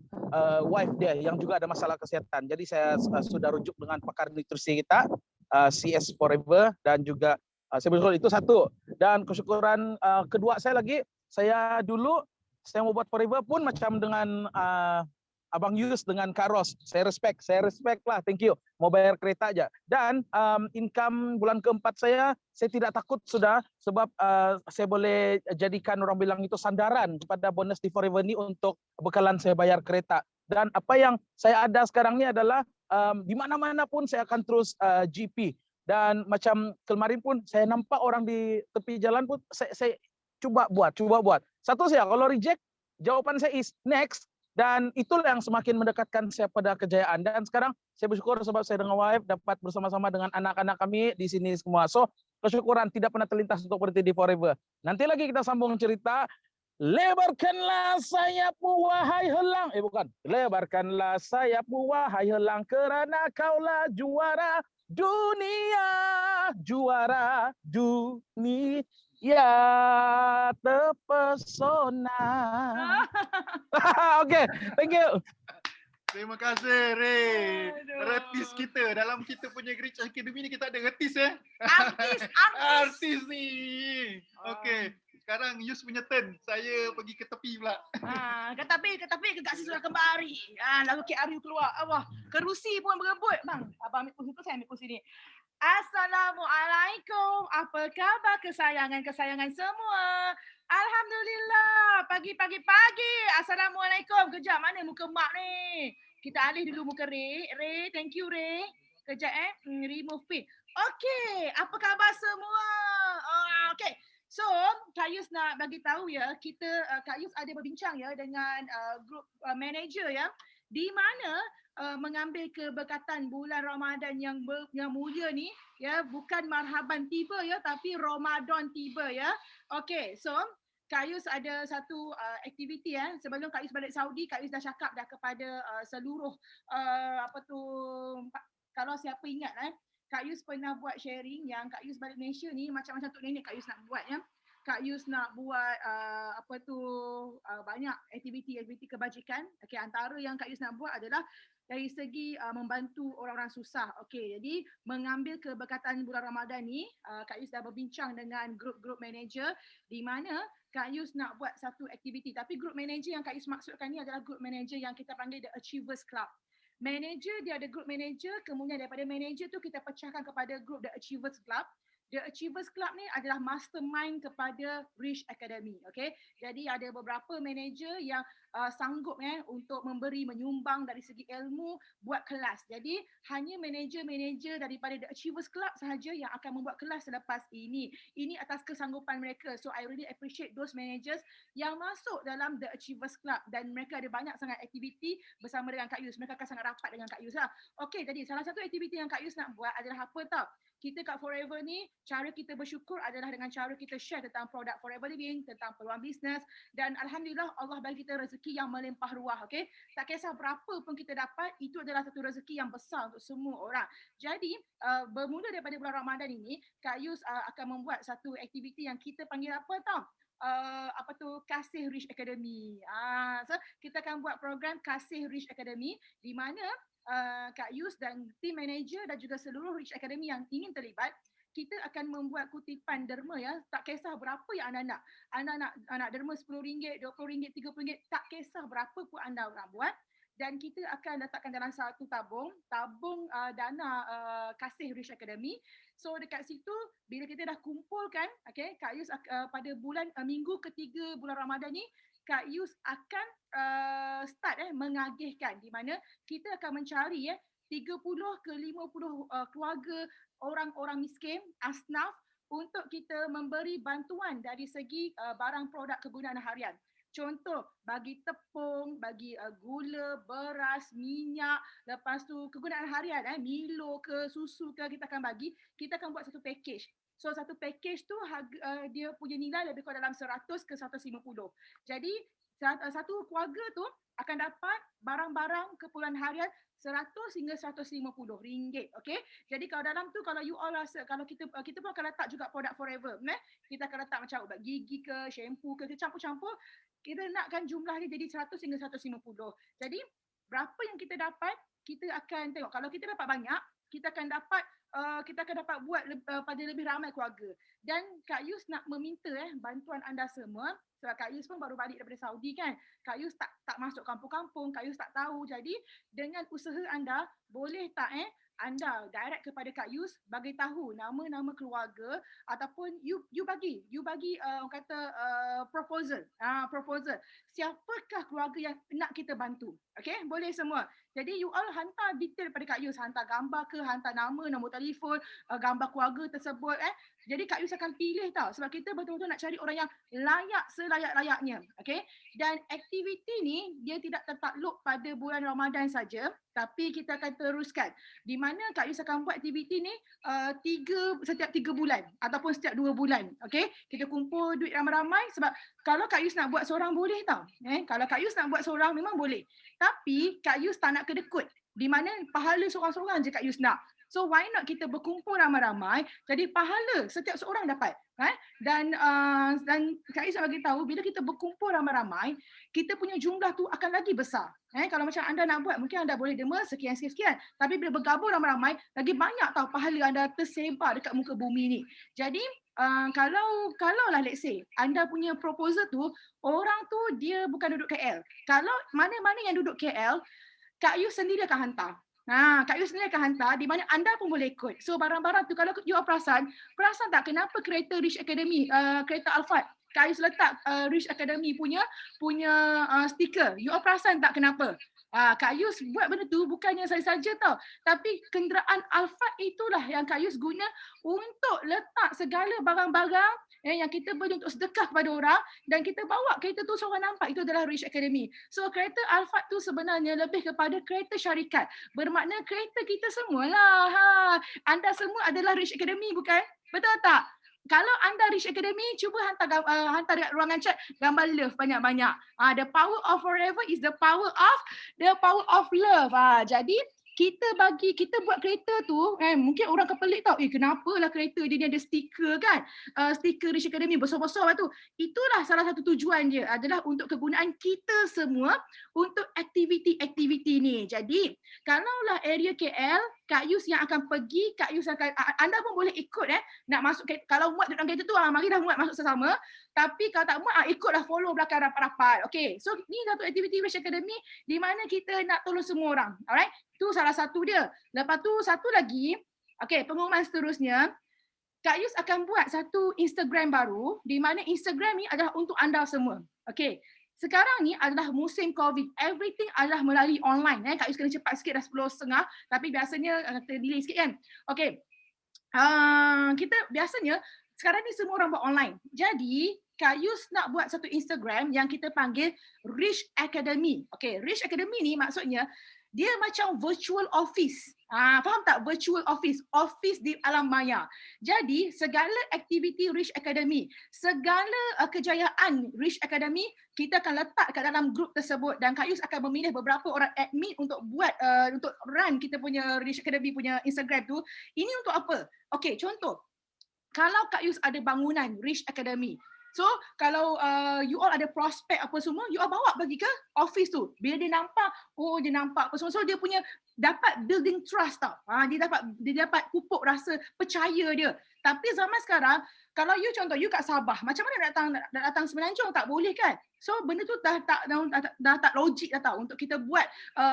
wife dia yang juga ada masalah kesehatan. Jadi saya sudah rujuk dengan pakar nutrisi kita, CS Forever, dan juga saya bersyukur itu satu. Dan kesyukuran kedua saya lagi, saya mau buat Forever pun macam dengan Abang Yus dengan Kak Ros. Saya respect lah, thank you. Mau bayar kereta aja. Dan income bulan keempat saya tidak takut sudah, sebab saya boleh jadikan orang bilang itu sandaran kepada bonus di Forever ini untuk bekalan saya bayar kereta. Dan apa yang saya ada sekarang ini adalah di mana-mana pun saya akan terus GP. Dan macam kemarin pun saya nampak orang di tepi jalan pun saya coba buat. Satu saya kalau reject, jawaban saya is next. Dan itulah yang semakin mendekatkan saya pada kejayaan. Dan sekarang saya bersyukur sebab saya dengan wife dapat bersama-sama dengan anak-anak kami di sini semua. So, kesyukuran tidak pernah terlintas untuk berhenti di Forever. Nanti lagi kita sambung cerita. Lebarkanlah sayapmu wahai helang. Bukan. Lebarkanlah sayapmu wahai helang, kerana kaulah juara dunia. Juara dunia. Ya, terpesona. Okay, thank you. Terima kasih, Ray. Retis kita. Dalam kita punya Grich Academy ni kita ada retis Artis ni. Okay, sekarang Yus punya turn. Saya pergi ke tepi pula. Ke tepi kekasih sudah kembali. Lalu Kak Aryu keluar. Allah, kerusi pun berebut. Bang, abang ambil kursi tu, saya ambil kursi ni. Assalamualaikum. Apa khabar kesayangan semua? Alhamdulillah. Pagi. Assalamualaikum. Kejap, mana muka mak ni? Kita alih dulu muka Ray. Ray, thank you Ray. Kejap remove pin. Okay, apa khabar semua? Okay. So, Kak Yus nak bagi tahu ya, Kak Yus ada berbincang ya dengan group manager ya. di mana mengambil keberkatan bulan Ramadan yang mulia ni, ya, bukan marhaban tiba ya, tapi Ramadan tiba ya. Okay, so Kak Yus ada satu aktiviti ya. Sebelum Kak Yus balik Saudi, Kak Yus dah cakap dah kepada seluruh kalau siapa ingat Kak Yus pernah buat sharing yang Kak Yus balik Malaysia ni macam-macam untuk nenek Kak Yus nak buat ya. Kak Yus nak buat banyak aktiviti kebajikan. Okay, antara yang Kak Yus nak buat adalah dari segi membantu orang-orang susah. Okay, jadi mengambil keberkatan bulan Ramadan ni, Kak Yus dah berbincang dengan grup-grup manager di mana Kak Yus nak buat satu aktiviti. Tapi grup manager yang Kak Yus maksudkan ni adalah grup manager yang kita panggil The Achievers Club. Manager dia ada grup manager, kemudian daripada manager tu kita pecahkan kepada grup The Achievers Club. The Achievers Club ni adalah mastermind kepada Rich Academy. Okay? Jadi ada beberapa manager yang sanggup untuk menyumbang dari segi ilmu buat kelas. Jadi hanya manager-manager daripada The Achievers Club sahaja yang akan membuat kelas selepas ini. Ini atas kesanggupan mereka. So I really appreciate those managers yang masuk dalam The Achievers Club dan mereka ada banyak sangat aktiviti bersama dengan Kak Yus. Mereka akan sangat rapat dengan Kak Yus lah. Okay, jadi salah satu aktiviti yang Kak Yus nak buat adalah apa tau? Kita kat Forever ni, cara kita bersyukur adalah dengan cara kita share tentang produk Forever Living, tentang peluang bisnes, dan alhamdulillah Allah bagi kita rezeki yang melimpah ruah. Okay? Tak kisah berapa pun kita dapat, itu adalah satu rezeki yang besar untuk semua orang. Jadi bermula daripada bulan Ramadan ini, Kak Yus akan membuat satu aktiviti yang kita panggil apa tau? Kasih Rich Academy. So kita akan buat program Kasih Rich Academy di mana Kak Yus dan team manager dan juga seluruh Rich Academy yang ingin terlibat, kita akan membuat kutipan derma ya. Tak kisah berapa yang anda nak. Anda nak derma RM10, RM20, RM30, tak kisah berapa pun anda nak buat. Dan kita akan letakkan dalam satu tabung dana Kasih Rich Academy. So dekat situ bila kita dah kumpulkan, okay, Kak Yus pada minggu ketiga bulan Ramadan ni, Kak Yus akan start mengagihkan di mana kita akan mencari 30 ke 50 keluarga orang-orang miskin, asnaf, untuk kita memberi bantuan dari segi barang produk kegunaan harian. Contoh, bagi tepung, bagi gula, beras, minyak, lepas tu kegunaan harian, Milo ke, susu ke, kita akan bagi. Kita akan buat satu package. So satu package tu dia punya nilai lebih kurang dalam 100 ke 150. Jadi satu keluarga tu akan dapat barang-barang keperluan harian 100 hingga RM150. Okay? Jadi kalau dalam tu, kalau you all rasa, kalau kita pun akan letak juga produk Forever. Kita akan letak macam ubat gigi ke, shampoo ke, kita campur-campur. Kita nakkan jumlah dia jadi 100 hingga 150. Jadi berapa yang kita dapat, kita akan tengok. Kalau kita dapat banyak, kita akan dapat buat pada lebih ramai keluarga. Dan Kak Yus nak meminta bantuan anda semua, sebab Kak Yus pun baru balik daripada Saudi kan. Kak Yus tak masuk kampung-kampung, Kak Yus tak tahu. Jadi dengan usaha anda, boleh tak anda direct kepada Kak Yus, bagi tahu nama-nama keluarga ataupun you bagi orang kata proposal. Siapakah keluarga yang nak kita bantu? Okay, boleh semua. Jadi you all hantar detail pada Kak Yus, hantar gambar ke, hantar nama, nombor telefon, gambar keluarga tersebut. Jadi Kak Yus akan pilih tau, sebab kita betul-betul nak cari orang yang layak selayak-layaknya. Okay? Dan aktiviti ni dia tidak tertakluk pada bulan Ramadan saja, tapi kita akan teruskan. Di mana Kak Yus akan buat aktiviti ni setiap 3 bulan ataupun setiap 2 bulan. Okay? Kita kumpul duit ramai-ramai, sebab kalau Kak Yus nak buat seorang boleh tau. Kalau Kak Yus nak buat seorang memang boleh. Tapi Kak Yus tak nak kedekut. Di mana pahala seorang-seorang je Kak Yus nak. So why not kita berkumpul ramai-ramai, jadi pahala setiap seorang dapat. Dan Kak Yus nak bagi tahu, bila kita berkumpul ramai-ramai, kita punya jumlah tu akan lagi besar. Kalau macam anda nak buat, mungkin anda boleh derma sekian-sekian. Tapi bila bergabung ramai-ramai, lagi banyak tau pahala anda tersebar dekat muka bumi ni. Jadi kalau lah let's say anda punya proposal tu, orang tu dia bukan duduk KL. Kalau mana-mana yang duduk KL, Kak Yus sendiri akan hantar. Kak Yus sendiri akan hantar, di mana anda pun boleh ikut. So barang-barang tu, kalau you perasan tak kenapa kereta Rich Academy, kereta Alphard, Kak Yus letak Rich Academy punya stiker. You perasan tak kenapa? Kak Yus buat benda tu bukannya saya saja tau. Tapi kenderaan Alphard itulah yang Kak Yus guna untuk letak segala barang-barang yang kita beli untuk sedekah kepada orang, dan kita bawa kereta tu seorang nampak itu adalah Rich Academy. So kereta Alphard tu sebenarnya lebih kepada kereta syarikat. Bermakna kereta kita semualah. Anda semua adalah Rich Academy bukan? Betul tak? Kalau anda Rich Academy, cuba hantar dekat ruangan chat gambar love banyak-banyak. The power of forever is the power of love. Jadi kita buat kereta tu, mungkin orang kepelik tau, kenapalah kereta dia ni ada stiker kan, stiker Rich Academy besar-besar tu. Itulah salah satu tujuan dia, adalah untuk kegunaan kita semua untuk aktiviti-aktiviti ni. Jadi kalaulah area KL, Kak Yus yang akan pergi, Kak Yus akan, anda pun boleh ikut nak masuk, kalau muat dalam kereta tu, marilah muat masuk sesama. Tapi kalau tak muat, ikutlah follow belakang rapat-rapat. Okay, so ni satu aktiviti Rich Academy di mana kita nak tolong semua orang. Alright, tu salah satu dia. Lepas tu satu lagi, okay, pengumuman seterusnya, Kak Yus akan buat satu Instagram baru di mana Instagram ni adalah untuk anda semua. Okay, sekarang ni adalah musim COVID. Everything adalah melalui online. Kak Yus kena cepat sikit, dah 10.30, tapi biasanya delay sikit kan. Okay, kita biasanya sekarang ni semua orang buat online. Jadi Kak Yus nak buat satu Instagram yang kita panggil Rich Academy. Okay, Rich Academy ni maksudnya dia macam virtual office. Faham tak? Virtual office. Office di alam maya. Jadi segala aktiviti Rich Academy, segala kejayaan Rich Academy, kita akan letak kat dalam grup tersebut, dan Kak Yus akan memilih beberapa orang admin untuk buat, untuk run kita punya Rich Academy punya Instagram tu. Ini untuk apa? Okay, contoh. Kalau Kak Yus ada bangunan Rich Academy, so kalau you all ada prospek apa semua, you all bawa pergi ke office tu. Bila dia nampak, dia nampak apa semua, so dia punya dapat building trust tau. Dia dapat pupuk rasa percaya dia. Tapi zaman sekarang, kalau you contoh, you kat Sabah, macam mana nak datang Semenanjung? Tak boleh kan? So benda tu dah tak logik dah tau untuk kita buat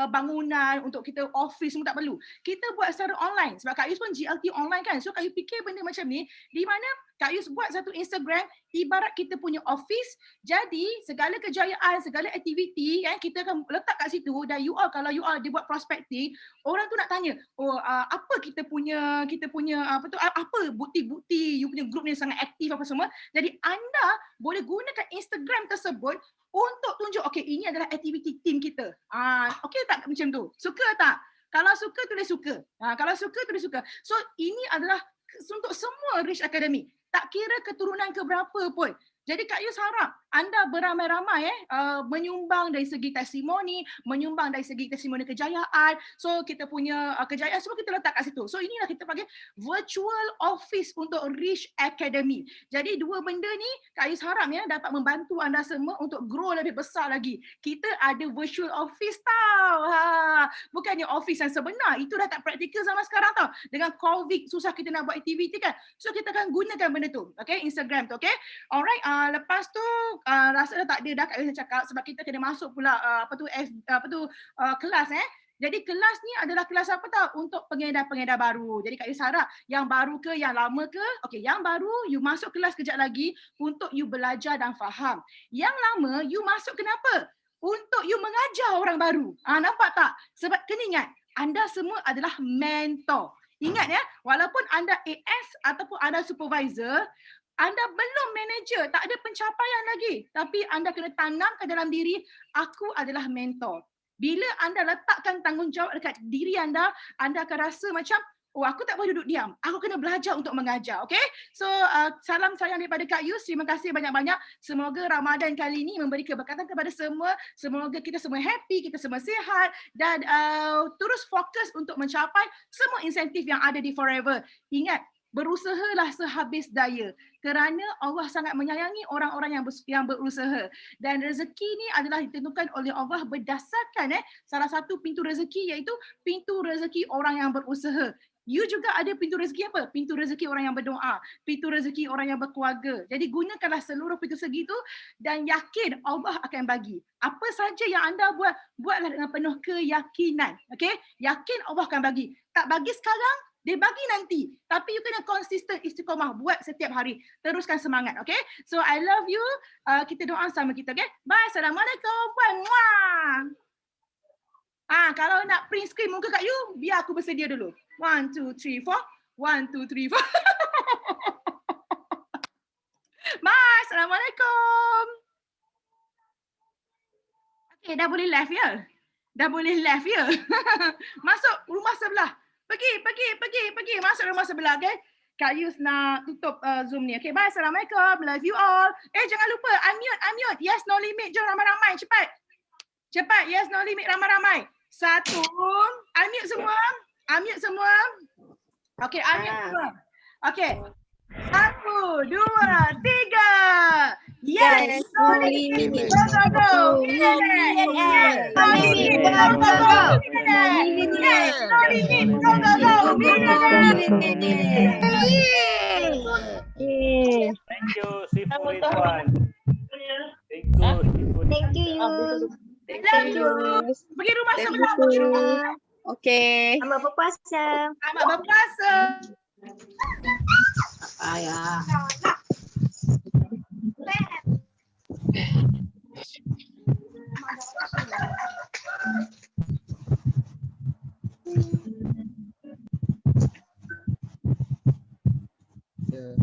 bangunan, untuk kita office semua tak perlu. Kita buat secara online sebab Kak Yus pun GLT online kan. So Kak Yus fikir benda macam ni di mana Kak Yus buat satu Instagram ibarat kita punya office. Jadi segala kejayaan, segala aktiviti kita akan letak kat situ, dan you all, kalau you all dia buat prospecting, orang tu nak tanya, apa kita punya apa bukti-bukti you punya group ni sangat aktif apa semua. Jadi anda boleh gunakan Instagram tersebut untuk tunjuk, okay, ini adalah aktiviti team kita. Okay tak macam tu? Suka tak? Kalau suka, tulis suka. Kalau suka, tulis suka. So ini adalah untuk semua Rich Academy. Tak kira keturunan keberapa pun. Jadi Kak Yus harap anda beramai-ramai menyumbang dari segi testimoni, menyumbang dari segi testimoni kejayaan. So kita punya kejayaan semua kita letak kat situ. So inilah kita panggil virtual office untuk Rich Academy. Jadi dua benda ni Kak Yus harap dapat membantu anda semua untuk grow lebih besar lagi. Kita ada virtual office tau. Bukannya office yang sebenar. Itu dah tak praktikal zaman sekarang tau. Dengan COVID susah kita nak buat aktiviti kan. So kita akan gunakan benda tu. Okay, Instagram tu. Okay, alright. Lepas tu rasa dah tak ada dah Kak Yus cakap sebab kita kena masuk pula kelas. Jadi kelas ni adalah kelas apa tahu? Untuk pengedar-pengedar baru. Jadi Kak Yus harap yang baru ke yang lama ke, okey, yang baru you masuk kelas kejap lagi untuk you belajar dan faham. Yang lama you masuk kenapa? Untuk you mengajar orang baru. Nampak tak? Sebab kena ingat, anda semua adalah mentor. Ingat walaupun anda AS ataupun anda supervisor, anda belum manager, tak ada pencapaian lagi. Tapi anda kena tanamkan dalam diri, aku adalah mentor. Bila anda letakkan tanggungjawab dekat diri anda akan rasa macam, aku tak boleh duduk diam. Aku kena belajar untuk mengajar. Okay? So, salam sayang daripada Kak Yus. Terima kasih banyak-banyak. Semoga Ramadan kali ini memberi keberkatan kepada semua. Semoga kita semua happy, kita semua sihat dan terus fokus untuk mencapai semua insentif yang ada di Forever. Ingat, berusahalah sehabis daya kerana Allah sangat menyayangi orang-orang yang berusaha, dan rezeki ni adalah ditentukan oleh Allah berdasarkan salah satu pintu rezeki iaitu pintu rezeki orang yang berusaha. You juga ada pintu rezeki apa? Pintu rezeki orang yang berdoa, pintu rezeki orang yang berkeluarga. Jadi gunakanlah seluruh pintu rezeki itu dan yakin Allah akan bagi. Apa saja yang anda buat, buatlah dengan penuh keyakinan. Okay? Yakin Allah akan bagi. Tak bagi sekarang, dia bagi nanti. Tapi you kena konsisten istiqamah buat setiap hari. Teruskan semangat, okay? So I love you. Kita doa sama kita, okay? Bye. Assalamualaikum. Bye. Mwah. Kalau nak print screen muka kat you, biar aku bersedia dulu. 1, 2, 3, 4. 1, 2, 3, 4. Bye. Assalamualaikum. Okay, dah boleh left ya? Dah boleh left ya? Masuk rumah sebelah. Pergi. Masuk rumah sebelah, okay? Kak Yus nak tutup Zoom ni. Okay, bye. Assalamualaikum. Love you all. Jangan lupa, unmute. Yes, no limit. Jom ramai-ramai. Cepat. Yes, no limit. Ramai-ramai. 1. Unmute semua. Okay, unmute semua. Okay. 1, 2, 3. Yes, no limit. Go. Yes, no limit. Go. Yes, no limit. Go. Thank you, Sifu Ridwan. Thank you. Love you. Pergi rumah sebelah. Okay. Selamat berpuasa. Ayah. Yeah.